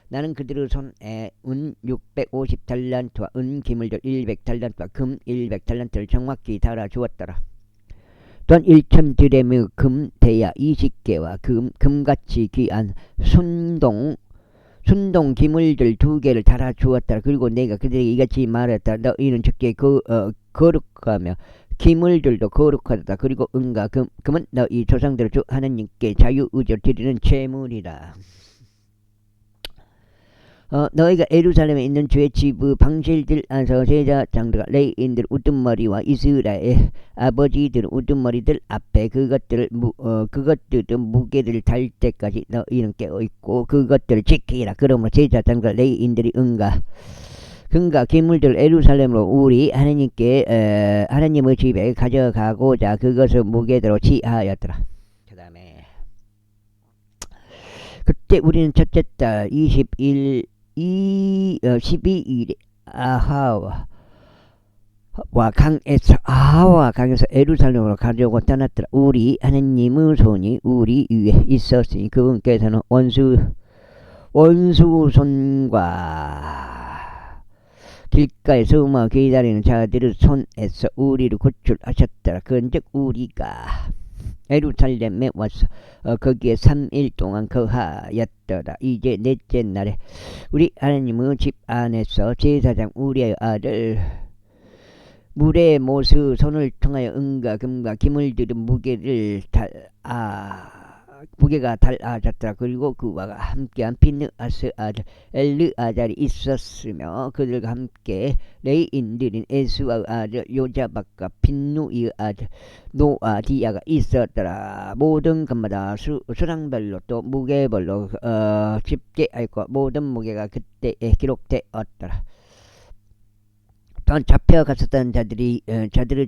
나는 그들의 손에 은 650달란트와 은 기물들 100달란트와 금 100달란트를 정확히 달아 주었더라. 또한 1,000드램의 금 대야 20개와 금같이 귀한 순동 기물들 2개를 달아 주었더라. 그리고 내가 그들에게 이같이 말했다. 너희는 적게 거룩하며 기물들도 거룩하다. 그리고 은과 금은 너희 조상들 주 하나님께 자유의지로 드리는 제물이라. 너희가 예루살렘에 있는 주의 집의 방실들 안서 제사장들과 레위인들 우두머리와 이스라엘 아버지들 우두머리들 앞에 그것들의 무게를 달 때까지 너희는 깨어있고 그것들을 지키라. 그러므로 제사장과 레위인들이 은과 금과 기물들 예루살렘으로 우리 하나님의 집에 가져가고자 그것을 무게대로 취하였더라. 그 다음에 그때 우리는 첫째 달 12일에 아하와 강에서 예루살렘으로 가려고 떠났더라. 우리 하나님의 손이 우리 위에 있었으니 그분께서는 원수손과 길가에서 음악 기다리는 자들의 손에서 우리를 구출하셨더라. 그런즉 우리가 예루살렘에 와서 거기에 3일 동안 거하였더라. 이제 넷째 날에 우리 하나님의 집 안에서 제사장 우리의 아들 물의 모스 손을 통하여 은과 금과 기물들의 무게가 달아졌더라. 그리고 그와 함께한 비느아스 아들 엘르아잘이 있었으며 그들과 함께 레위인들인 에스와 아들 요자박과 빈누이의 아들 노아디아가 있었더라. 모든 것마다 수량별로 또 무게별로 집계하였고 모든 무게가 그때에 기록되었더라. 또한 잡혀갔었던 자들의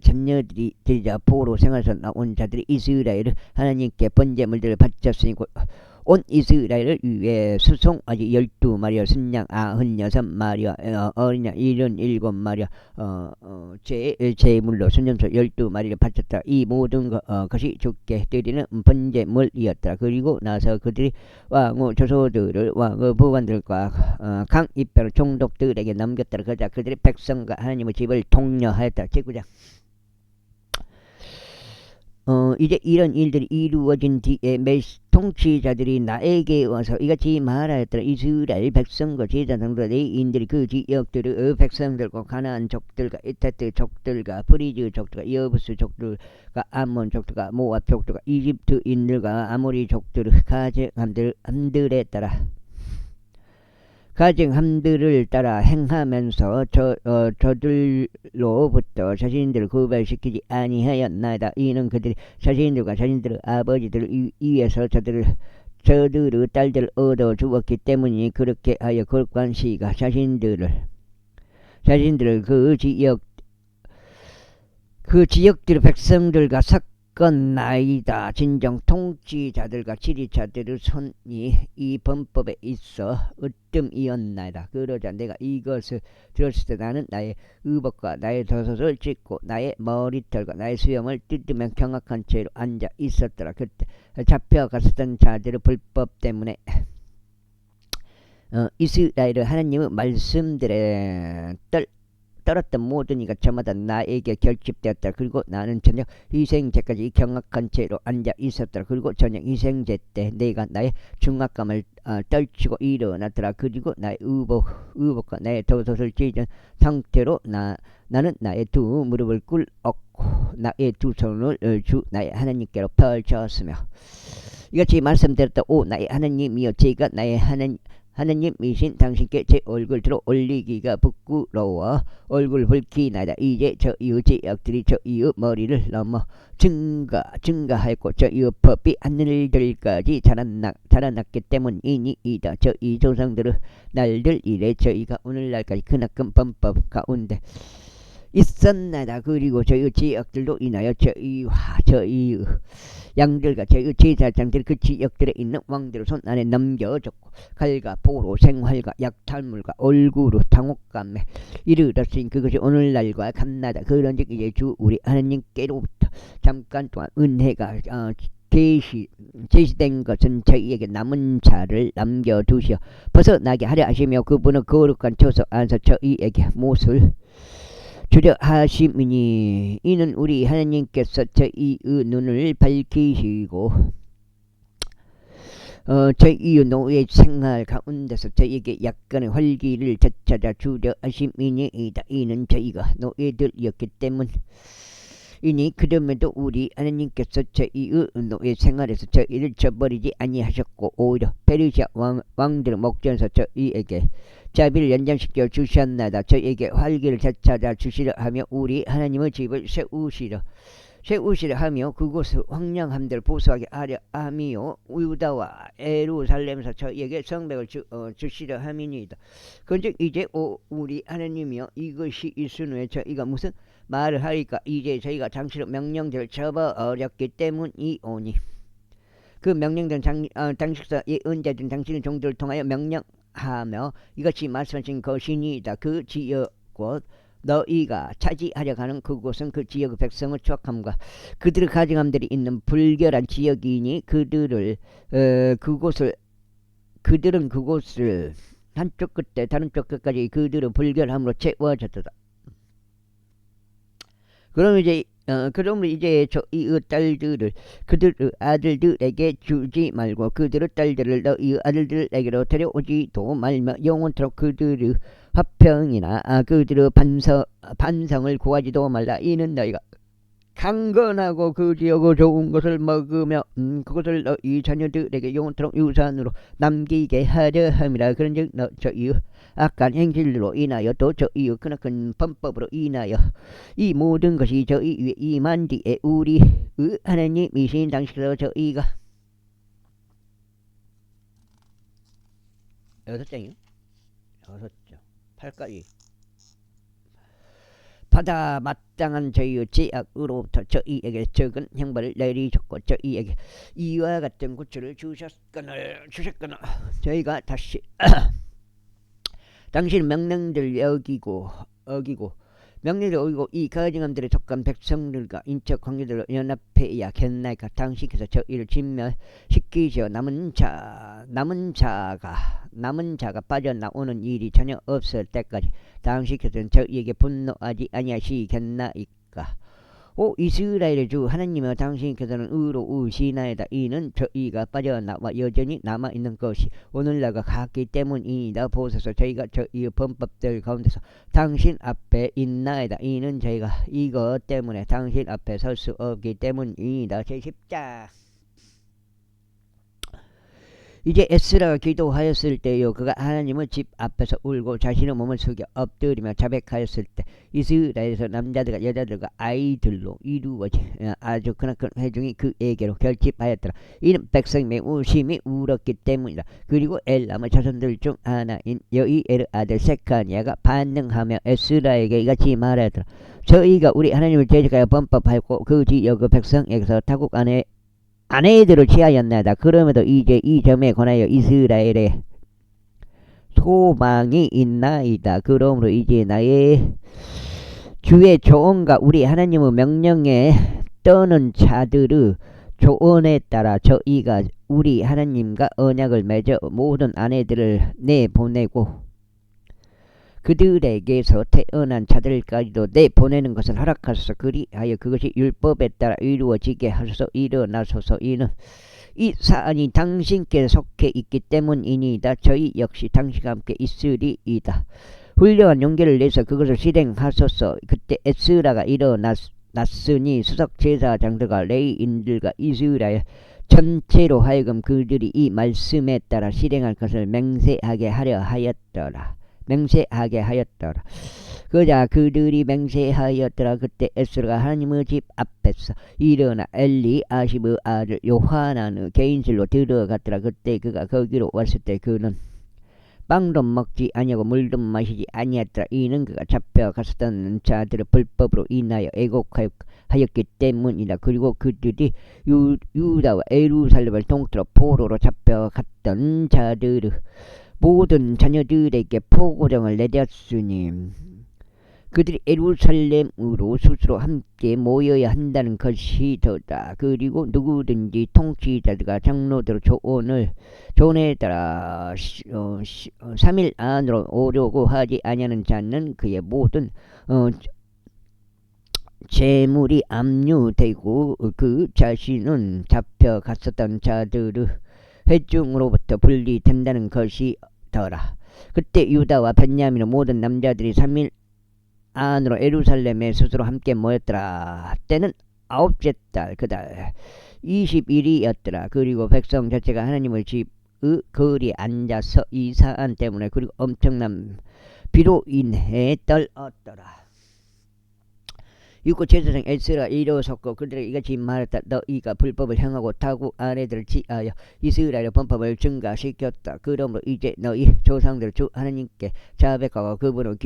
자녀들이 되자 포로 생활에서 나온 자들이 이스라엘을 하나님께 번제물들을 바쳤으니 온 이스라엘을 위해 수송아지 12마리와 순양 96마리와 어린 양 77마리와 제물로 순염소 12마리를 바쳤다. 이 모든 것이 주께 드리는 번제물이었더라. 그리고 나서 그들이 왕의 조소들을 왕의 부관들과 강 이편 총독들에게 넘겼더라. 그러자 그들이 백성과 하나님의 집을 독려하였다. 제9장 이제 이런 일들이 이루어진 뒤에 통치자들이 나에게 와서 이같이 말하였더라. 이스라엘 백성과 제사장들과 레위인들이 그 지역들의 백성들과 가나안 족들과 이타트 족들과 브리즈 족들과 여부스 족들과 암몬 족들과 모압 족들과 이집트인들과 아모리 족들의 가정함들에 따라 가증함들을 따라 행하면서 저들로부터 자신들을 구별시키지 아니하였나이다. 이는 그들이 자신들과 자신들의 아버지들을 위해서 저들의 딸들을 얻어 주었기 때문이니 그렇게 하여 골관시가 자신들을 그 지역들의 백성들과 섞었나이다. 진정 통치자들과 지리자들의 손이 이 범법에 있어 으뜸이었나이다. 그러자 내가 이것을 들었을 때 나는 나의 의복과 나의 젖옷을 찢고 나의 머리털과 나의 수염을 뜯으면 경악한 채로 앉아 있었더라. 그때 잡혀갔었던 자들의 불법 때문에 이스라엘의 하나님의 말씀들에 떨었던 모든 이가 저마다 나에게 결집되었다. 그리고 나는 저녁 희생제까지 경악한 채로 앉아 있었더라. 그리고 저녁 희생제 때 내가 나의 중압감을 떨치고 일어났더라. 그리고 나의 의복과 나의 젖옷을 찢은 상태로 나는 나의 두 무릎을 꿇었고 나의 두 손을 주 나의 하나님께로 펼쳤으며 이같이 말씀드렸다. 오 나의 하나님이여, 제가 나의 하나님이신 당신께 제 얼굴 들어 올리기가 부끄러워 얼굴 붉히나이다. 이제 저희의 죄악들이 저희의 머리를 넘어 증가하였고 저희의 법이 하늘들까지 자라났기 때문이니이다. 저희 조상들의 날들 이래 저희가 오늘날까지 크나큰 범법 가운데 있었나이다. 그리고 저희 지역들로 인하여 저희 양들과 저희 제사장들이 그 지역들에 있는 왕들의 손 안에 넘겨졌고 칼과 포로 생활과 약탈물과 얼굴의 당혹감에 이르렀으니 그것이 오늘날과 같나다. 그런즉 이제 주 우리 하나님께로부터 잠깐 동안 은혜가 제시된 것은 저희에게 남은 자를 남겨두시어 벗어나게 하려 하시며 그분은 거룩한 처소 안에서 저희에게 못을 주려 하심이니 이는 우리 하나님께서 저희의 눈을 밝히시고 저희의 노예 생활 가운데서 저희에게 약간의 활기를 되찾아 주려 하심이니이다. 이는 저희가 노예들이었기 때문이니 그럼에도 우리 하나님께서 저희의 노예 생활에서 저희를 저버리지 아니하셨고 오히려 페르시아 왕들의 목전에서 저희에게 자비를 연장시켜 주셨나이다. 저희에게 활기를 되찾아 주시려 하며 우리 하나님의 집을 세우시려 하며 그곳의 황량함들을 보수하게 하려 하며 유다와 예루살렘에서 저희에게 성벽을 주시려 함이니이다. 그런즉 이제 우리 하나님이여, 이것이 있은 후에 저희가 무슨 말을 하리까? 이제 저희가 당신의 명령들을 저버렸기 때문이오니 그 명령된 당시서 예언자들은 당신의 종들을 통하여 명령하며 이것이 말씀하신 것이니이다. 그 지역 곧 너희가 차지하려 하는 그곳은 그 지역의 백성을 추악함과 그들의 가증함들이 있는 불결한 지역이니 그들은 그곳을 한쪽 끝에 다른 쪽 끝까지 그들의 불결함으로 채워졌다. 그러므로 이제 저희의 딸들을 그들의 아들들에게 주지 말고 그들의 딸들을 너희의 아들들에게로 데려오지도 말며 영원토록 그들의 화평이나 그들의 반성을 구하지도 말라. 이는 너희가 강건하고 그 지역의 좋은 것을 먹으며 그것을 너희 자녀들에게 영원토록 유산으로 남기게 하려 함이라. 그런즉 저희의 악한 행실로 인하여 또 저희의 크나큰 범법으로 인하여 이 모든 것이 저희 위에 임한 뒤에 우리의 하나님이신 당시로 저희가 6장이요? 6장 8까지 받아 마땅한 저희의 죄악으로부터 저희에게 적은 형벌을 내리셨고 저희에게 이와 같은 고초를 주셨거늘 저희가 다시 당신 명령들 어기고 이 가증함들에 속한 백성들과 인적 관계들로 연합해야겠나이까? 당신께서 저희를 진멸시키시어 남은 자가 빠져나오는 일이 전혀 없을 때까지 당신께서는 저희에게 분노하지 아니하시겠나이까? 오 이스라엘의 주 하나님여, 당신께서는 의로우시나이다. 이는 저희가 빠져나와 여전히 남아있는 것이 오늘날과 같기 때문이다. 보소서, 저희가 저희의 범법들 가운데서 당신 앞에 있나이다. 이는 저희가 이것 때문에 당신 앞에 설 수 없기 때문이다. 제10장 이제 에스라가 기도하였을 때요 그가 하나님의 집 앞에서 울고 자신의 몸을 숙여 엎드리며 자백하였을 때 이스라엘에서 남자들과 여자들과 아이들로 이루어진 아주 크나큰 회중이 그에게로 결집하였더라. 이는 백성이 매우 심히 울었기 때문이다. 그리고 엘람의 자손들 중 하나인 여이엘 아들 세카니아가 반응하며 에스라에게 이같이 말하였더라. 저희가 우리 하나님을 대적하여 범법하였고 그 지역 그 백성에게서 타국 안에 아내들을 취하였나이다. 그럼에도 이제 이 점에 관하여 이스라엘에 소망이 있나이다. 그러므로 이제 나의 주의 조언과 우리 하나님의 명령에 떠는 자들의 조언에 따라 저희가 우리 하나님과 언약을 맺어 모든 아내들을 내보내고 그들에게서 태어난 자들까지도 내보내는 것을 허락하소서. 그리하여 그것이 율법에 따라 이루어지게 하소서. 일어나소서. 이는 이 사안이 당신께 속해 있기 때문이니이다. 저희 역시 당신과 함께 있으리이다. 훌륭한 용기를 내서 그것을 실행하소서. 그때 에스라가 일어났으니 수석 제사장들과 레위인들과 이스라엘 전체로 하여금 그들이 이 말씀에 따라 실행할 것을 맹세하게 하였더라. 그자 그들이 맹세하였더라. 그때 에스라가 하나님의 집 앞에서 일어나 엘리 아십의 아들 요하난의 개인실로 들어갔더라. 그때 그가 거기로 왔을 때 그는 빵도 먹지 아니하고 물도 마시지 아니하였더라. 이는 그가 잡혀갔었던 자들의 불법으로 인하여 애곡하였기 때문이다. 그리고 그들이 유다와 예루살렘을 통틀어 포로로 잡혀갔던 자들의 모든 자녀들에게 포고령을 내렸으니 그들이 예루살렘으로 스스로 함께 모여야 한다는 것이더라. 그리고 누구든지 통치자들과 장로들 조언에 따라 3일 안으로 오려고 하지 아니하는 자는 그의 모든 재물이 압류되고 그 자신은 잡혀갔었던 자들의 회중으로부터 분리된다는 것이더라. 그때 유다와 베냐민의 모든 남자들이 3일 안으로 예루살렘에 스스로 함께 모였더라. 때는 9째 달 그달 20일이었더라. 그리고 백성 자체가 하나님의 집의 거리에 앉아서 이 사안 때문에 그리고 엄청난 비로 인해 떨었더라. 육고 제사장 에스라 일어섰고 그들에게 이같이 말했다. 너희가 불법을 행하고 타국 아내들을 취하여 이스라엘의 범법을 증가시켰다. 그러므로 이제 너희 조상들 주 하나님께 자백하고 그분의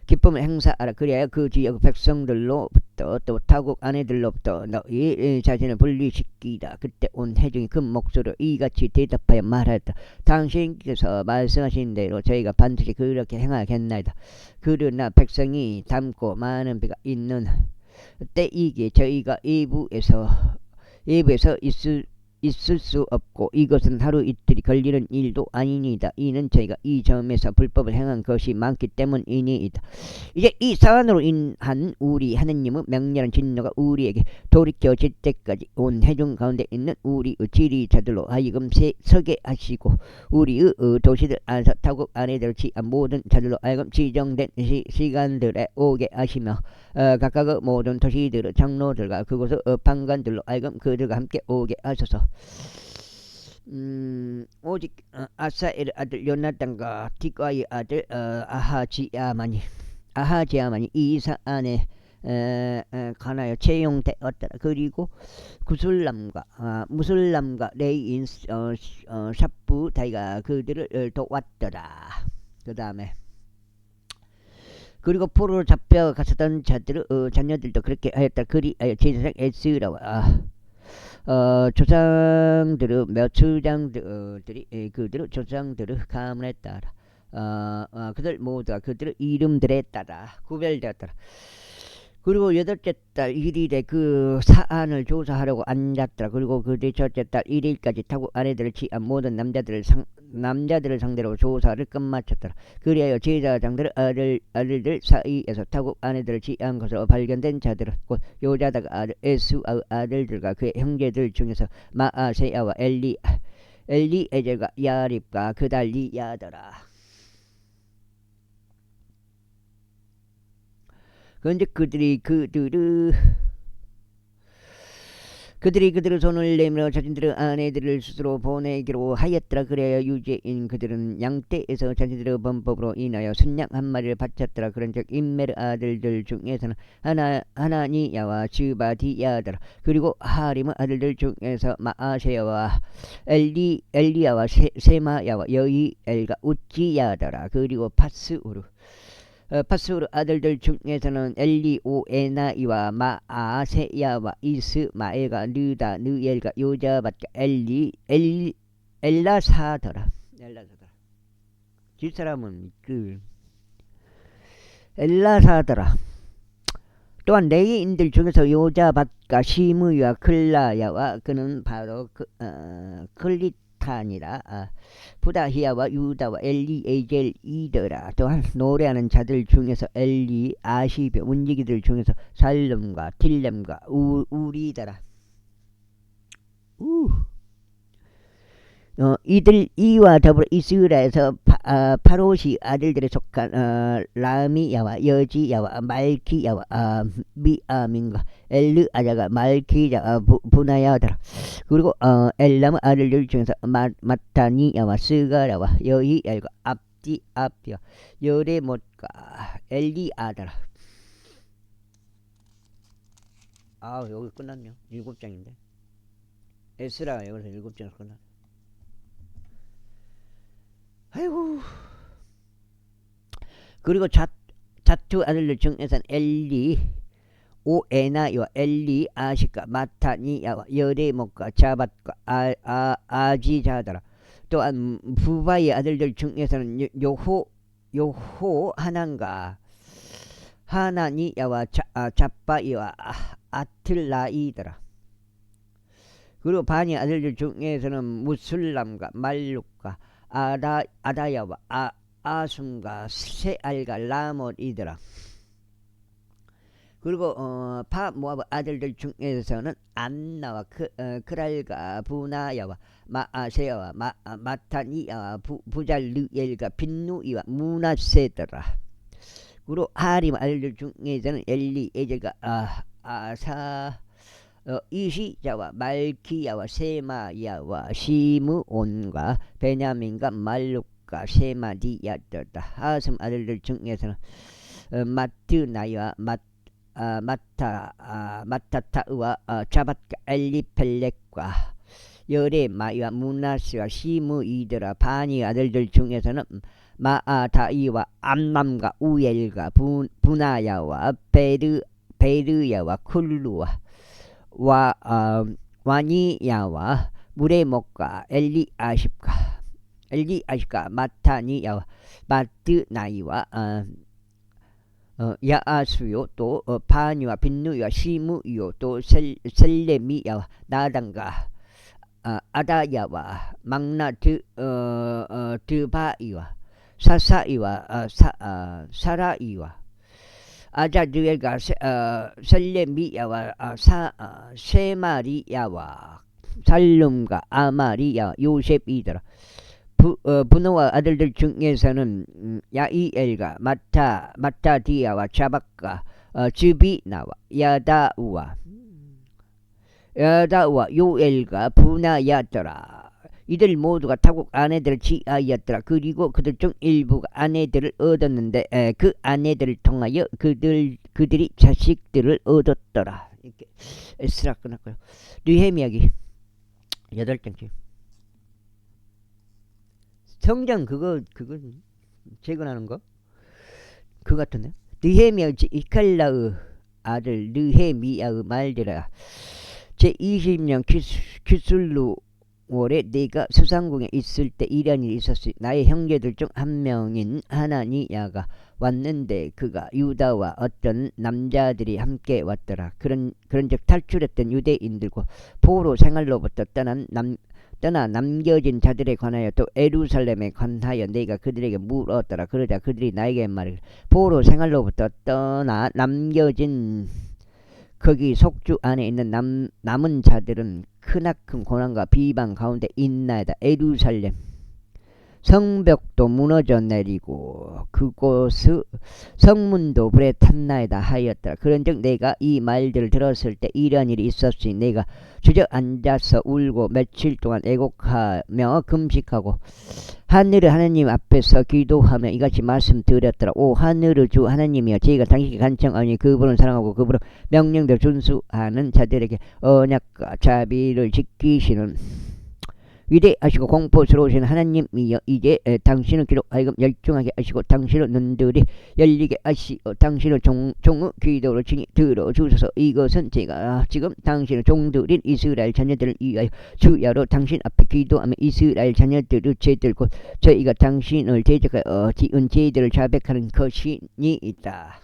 기쁨을 행사하라. 그리하여 그 지역 백성들로부터 또 타국 아내들로부터 너희 자신을 분리시키라. 그때 온 회중이 큰 목소리로 이같이 대답하여 말하였다. 당신께서 말씀하신 대로 저희가 반드시 그렇게 행하겠나이다. 그러나 백성이 담고 많은 비가 있는 때이기에 저희가 예부에서 있을 수 없고 이것은 하루 이틀이 걸리는 일도 아니니이다. 이는 저희가 이 점에서 불법을 행한 것이 많기 때문이니이다. 이제 이 사안으로 인한 우리 하느님의 명렬한 진노가 우리에게 돌이켜질 때까지 온 회중 가운데 있는 우리의 지리자들로 하여금 서게 하시고 우리의 도시들 안에서 타국 아내들을 취한 모든 자들로 하여금 지정된 시간들에 오게 하시며 각각의 모든 도시들의 장로들과 그곳의 판관들로 하여금 그들과 함께 오게 하소서. 오직 아사엘 아들 요나단과 디과의 아들 아하지야만이 이 사안에 관하여 채용되었더라. 그리고 무술람과 레이인 삽부 다이가 그들을 도왔더라. 그 다음에 그리고 포로로 잡혀갔었던 자들의 자녀들도 그렇게 하였다. 그리하여 제사장 에스라와 조상들의 몇수장들이 그들의 조상들의 가문에 따라 그들 모두가 그들의 이름들에 따라 구별되었더라. 그리고 8째 달 1일에 그 사안을 조사하려고 앉았더라. 그리고 그들이 첫째 달 1일까지 타국 아내들을 취한 모든 남자들을 상대로 조사를 끝마쳤더라. 그리하여 제사장들의 아들들 사이에서 타국 아내들을 취한 것으로 발견된 자들은 곧 요자다가 아들 에수아의 아들들과 그의 형제들 중에서 마아세야와 엘리에젤과 야립과 그달리야더라. 그런데 그들의 그들이 그들의 손을 내밀어 자신들의 아내들을 스스로 보내기로 하였더라. 그래야 유죄인 그들은 양떼에서 자신들의 범법으로 인하여 순양 한 마리를 바쳤더라. 그런즉 임멜의 아들들 중에서는 하나니야와 즈바디야더라. 그리고 하림의 아들들 중에서 마아세야와 엘리야와 세마야와 여이엘과 우찌야더라. 그리고 파스우르 아들들 중에서는 엘리오에나이와 마아세야와 이스마엘과 느엘과 요자밭과 엘라사더라. 집사람은 그 엘라사더라. 또한 레위인들 중에서 요자밭과 시므이와 클라야와 그는 바로 클리탄이라. 부다히야와 유다와 엘리에젤이더라. 또한 노래하는 자들 중에서 엘리 아시베 문지기들 중에서 살름과 틸렘과 우리더라. 이들 이와 더불어 이스라엘에서 파롯이 아들들에 속한 라미야와 여지야와 말키야와 미아민과 엘르아자가 말키야와 부나야더라. 그리고 엘람의 아들들 중에서 마타니야와 스가라와 여이엘과 압디아피와 여레못과 엘리아더라. 여기 끝났네요. 7장인데 에스라가 여기서 7장에서 끝났네. 아이고. 그리고 자투 아들들 중에서는 엘리 오에나와 엘리 아시카 마타니야와 여레목과 자밧과 아지자더라. 또한 부바의 아들들 중에서는 요호 하난과 하나니야와 잡바이와 아틀라이더라. 그리고 바니 아들들 중에서는 무술람과 말룩과 아다야와 아숨과 세알과 라못이더라. 그리고 모압 아들들 중에서는 안나와 크랄과 부나야와 마아세야와 마타니야와 부잘르엘과 빈누이와 무나세더라. 그리고 하림 아들들 중에서는 엘리에젤과 이시자와 말키야와 세마야와 시므온과 베냐민과 말룩과 세마디야더라. 하슴 아들들 중에서는 마트나이와 마타타우와 자밧과 엘리펠렉과 여레마이와 무나스와 시므이더라. 바니 아들들 중에서는 마아다이와 암남과 우엘과 부나야와 베르야와 쿨루와 와니야와 무레목과 엘리아십과 마타니야와 마트나이와 야아수요 또 바니와 빈누이와 시무이요 또 셀레미야와 나단과 아다야와 막나 드바이와 사사이와 사라이와 아자드엘과 셀레미야와 세마리야와 살룸과 아마리야 요셉이더라. 분노와 아들들 중에서는 야이엘과 마타디야와 자박과 즈비나와 야다우와 요엘과 부나야더라. 이들 모두가 타국 아내들을 취하였더라. 그리고 그들 중 일부가 아내들을 얻었는데 그 아내들을 통하여 그들이 자식들을 얻었더라. 이렇게 에스라 끝났고요. 느헤미야기 8장째. 성장 그거 재건하는 거? 그거 같은데. 느헤미야 이칼라의 아들 느헤미야의 말들아. 제20년 기술루 월에 내가 수상궁에 있을 때 이런 일이 있었으니 나의 형제들 중 한 명인 하나니야가 왔는데 그가 유다와 어떤 남자들이 함께 왔더라. 그런즉 탈출했던 유대인들과 포로 생활로부터 떠나 남겨진 자들에 관하여 또 예루살렘에 관하여 내가 그들에게 물었더라. 그러자 그들이 나에게 말하기를 포로 생활로부터 떠나 남겨진 거기 속주 안에 있는 남은 자들은 크나큰 고난과 비방 가운데 있나이다. 예루살렘 성벽도 무너져 내리고 그곳의 성문도 불에 탔나이다 하였더라. 그런즉 내가 이 말들을 들었을 때 이러한 일이 있었으니 내가 주저앉아서 울고 며칠 동안 애곡하며 금식하고 하늘의 하나님 앞에서 기도하며 이같이 말씀드렸더라. 오 하늘의 주 하나님이여, 저희가 당신께 간청하니 그분을 사랑하고 그분의 명령대로 준수하는 자들에게 언약과 자비를 지키시는 위대하시고 공포스러우신 하나님이여, 이제 당신의 귀로 하여금 열중하게 하시고 당신의 눈들이 열리게 하시고 당신의 종의 기도를 친히 들어주소서. 이것은 제가 지금 당신의 종들인 이스라엘 자녀들을 위하여 주야로 당신 앞에 기도하며 이스라엘 자녀들의 죄들 곧 저희가 당신을 대적하여 지은 죄들을 자백하는 것이니이다.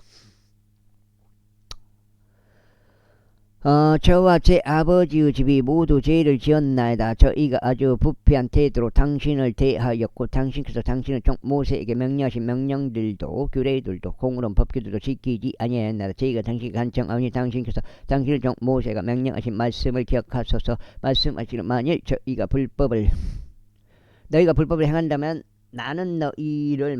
저와 제 아버지의 집이 모두 죄를 지었나이다. 저희가 아주 부패한 태도로 당신을 대하였고 당신께서 당신의 종 모세에게 명령하신 명령들도 규례들도 공의로운 법규들도 지키지 아니하였나이다. 저희가 당신께 간청하오니 당신께서 당신의 종 모세가 명령하신 말씀을 기억하소서. 말씀하시기를 만일 너희가 불법을 행한다면 나는 너희를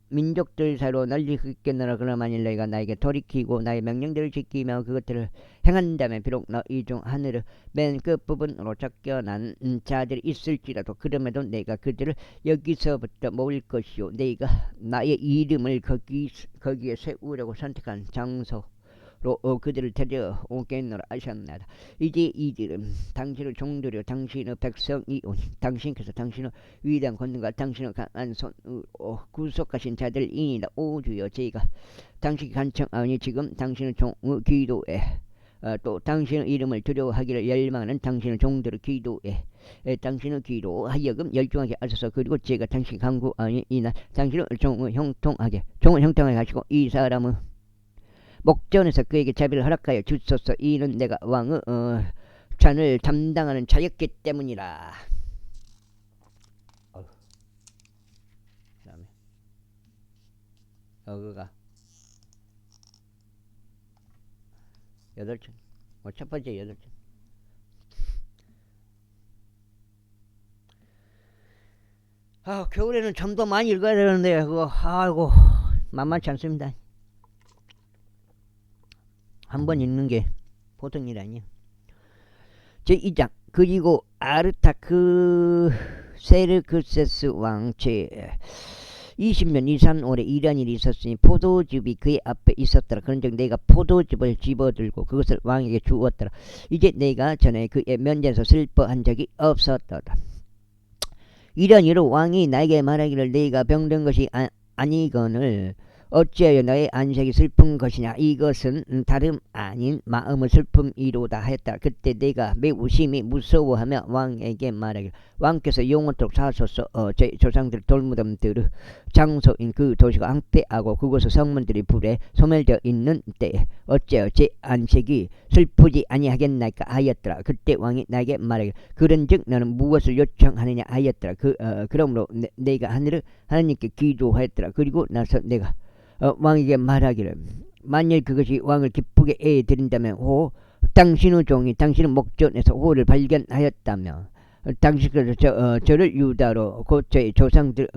민족들 사이로 널리 흩겠노라. 그러나 만일 너희가 나에게 돌이키고 나의 명령들을 지키며 그것들을 행한다면 비록 너희 중 하늘의 맨 끝부분으로 쫓겨난 자들이 있을지라도 그럼에도 내가 그들을 여기서부터 모을 것이요 내가 나의 이름을 거기에 세우려고 선택한 장소로 그들을 데려오겠노라 하셨나이다. 이제 이들은 당신의 종들이요 당신의 백성이오니 당신께서 당신의 위대한 권능과 당신의 강한 손으로 구속하신 자들이니라. 오 주여, 저희가 당신께 간청하오니 지금 당신의 종의 기도에 또 당신의 이름을 두려워하기를 열망하는 당신의 종들의 기도에 당신의 기도 하여금 열중하게 하소서. 그리고 제가 당신께 간구하니 이날 당신의 종을 형통하게 하시고 이 사람의 목전에서 그에게 자비를 허락하여 주소서. 이는 내가 왕의 잔을 담당하는 자였기 때문이라. 그다음에 여기가 8천. 첫 번째 8천. 겨울에는 좀 더 많이 읽어야 되는데 그거 아이고 만만치 않습니다. 한번 읽는 게 보통 일 아니에요. 제2장. 그리고 아르타세르크세스 왕제 20년 이상 오래 이런 일이 있었으니 포도즙이 그의 앞에 있었더라. 그런즉 내가 포도즙을 집어들고 그것을 왕에게 주었더라. 이제 내가 전에 그의 면전에서 슬퍼한 적이 없었더라. 이런 이로 왕이 나에게 말하기를 내가 병든 것이 아니거늘 어찌하여 너의 안색이 슬픈 것이냐. 이것은 다름 아닌 마음의 슬픔이로다 하였다. 그때 내가 매우 심히 무서워하며 왕에게 말하기를 왕께서 영원토록 사소서. 제 조상들 돌무덤들의 장소인 그 도시가 황폐하고 그곳의 성문들이 불에 소멸되어 있는 때에 어찌하여 제 안색이 슬프지 아니하겠나이까 하였더라. 그때 왕이 나에게 말하기를 그런즉 너는 무엇을 요청하느냐 하였더라. 그러므로 내가 하나님께 기도하였더라. 그리고 나서 내가 왕에게 말하기를 만일 그것이 왕을 기쁘게 해드린다면 당신의 종이 당신의 목전에서 호를 발견하였다면 당신께서 저를 유다로 곧 저의 조상들의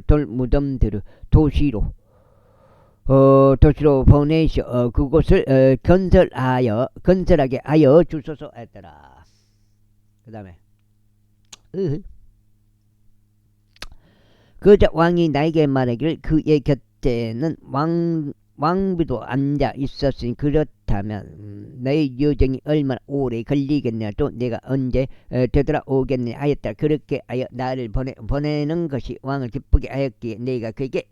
돌무덤들의 도시로 보내셔 그곳을 건설하게 하여 주소서 했더라. 그 다음에 그자 왕이 나에게 말하기를 그의 곁에는 왕비도 앉아 있었으니 그렇다면 너의 여정이 얼마나 오래 걸리겠냐. 또 내가 언제 되돌아오겠냐 하였다. 그렇게 하여 나를 보내는 것이 왕을 기쁘게 하였기에 내가 그에게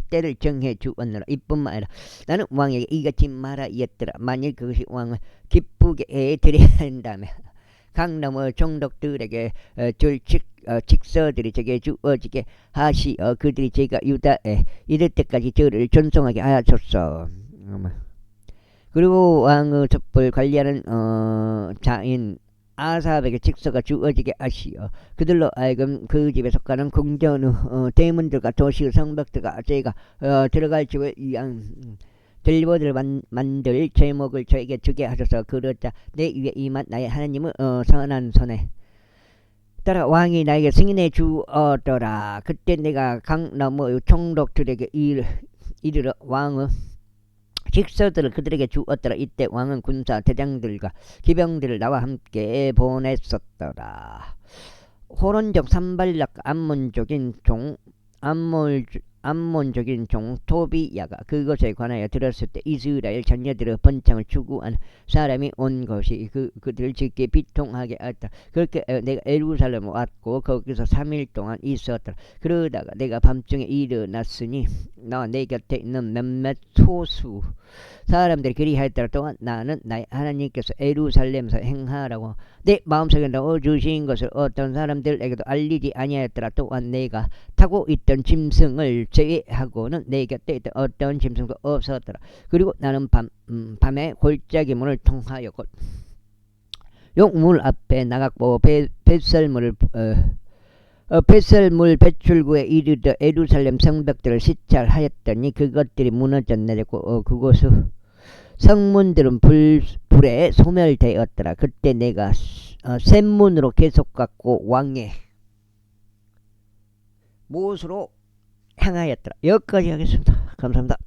때를 정해 주었노라. 이뿐만 아니라 나는 왕에게 이같이 말하였더라. 만일 그것이 왕을 기쁘게 해드려야 한다면 강 너머 종족들에게 줄 직서들이 제게 주어지게 하시어 그들이 제가 유다에 이를 때까지 저를 존송하게 하였소서. 그리고 왕의 첩을 관리하는 자인 아삽에게 직서가 주어지게 하시어 그들로 하여금 그 집에 속하는 궁전의 대문들과 도시의 성벽들과 저희가 들어갈 집을 위한 들보들 만들 제목을 저에게 주게 하소서. 그러자 내 위에 임한 나의 하나님의 선한 손에 따라 왕이 나에게 승인해 주었더라. 그때 내가 강 너머의 총독들에게 이르러 왕의 직서들을 그들에게 주었더라. 이때 왕은 군사 대장들과 기병들을 나와 함께 보냈었더라. 호론족 산발락과 암몬족인 종 토비야가 그것에 관하여 들었을 때 이스라엘 자녀들의 번창을 추구한 사람이 온 것이 그들을 짙게 비통하게 하였다. 그렇게 내가 예루살렘 왔고 거기서 3일 동안 있었더라. 그러다가 내가 밤중에 일어났으니 나와 내 곁에 있는 몇몇 소수 사람들이 그리하였더라. 또한 나는 나의 하나님께서 예루살렘에서 행하라고 내 마음속에 넣어주신 것을 어떤 사람들에게도 알리지 아니하였더라. 또한 내가 타고 있던 짐승을 제외하고는 내 곁에 있던 어떤 짐승도 없었더라. 그리고 나는 밤에 골짜기 문을 통하여 곧 용문 앞에 나갔고 뱃설물 배출구에 이르러 예루살렘 성벽들을 시찰하였더니 그것들이 무너져 내렸고 그곳의 성문들은 불에 소멸되었더라. 그때 내가 샘문으로 계속 갔고 왕의 못으로 향하였더라. 여기까지 하겠습니다. 감사합니다.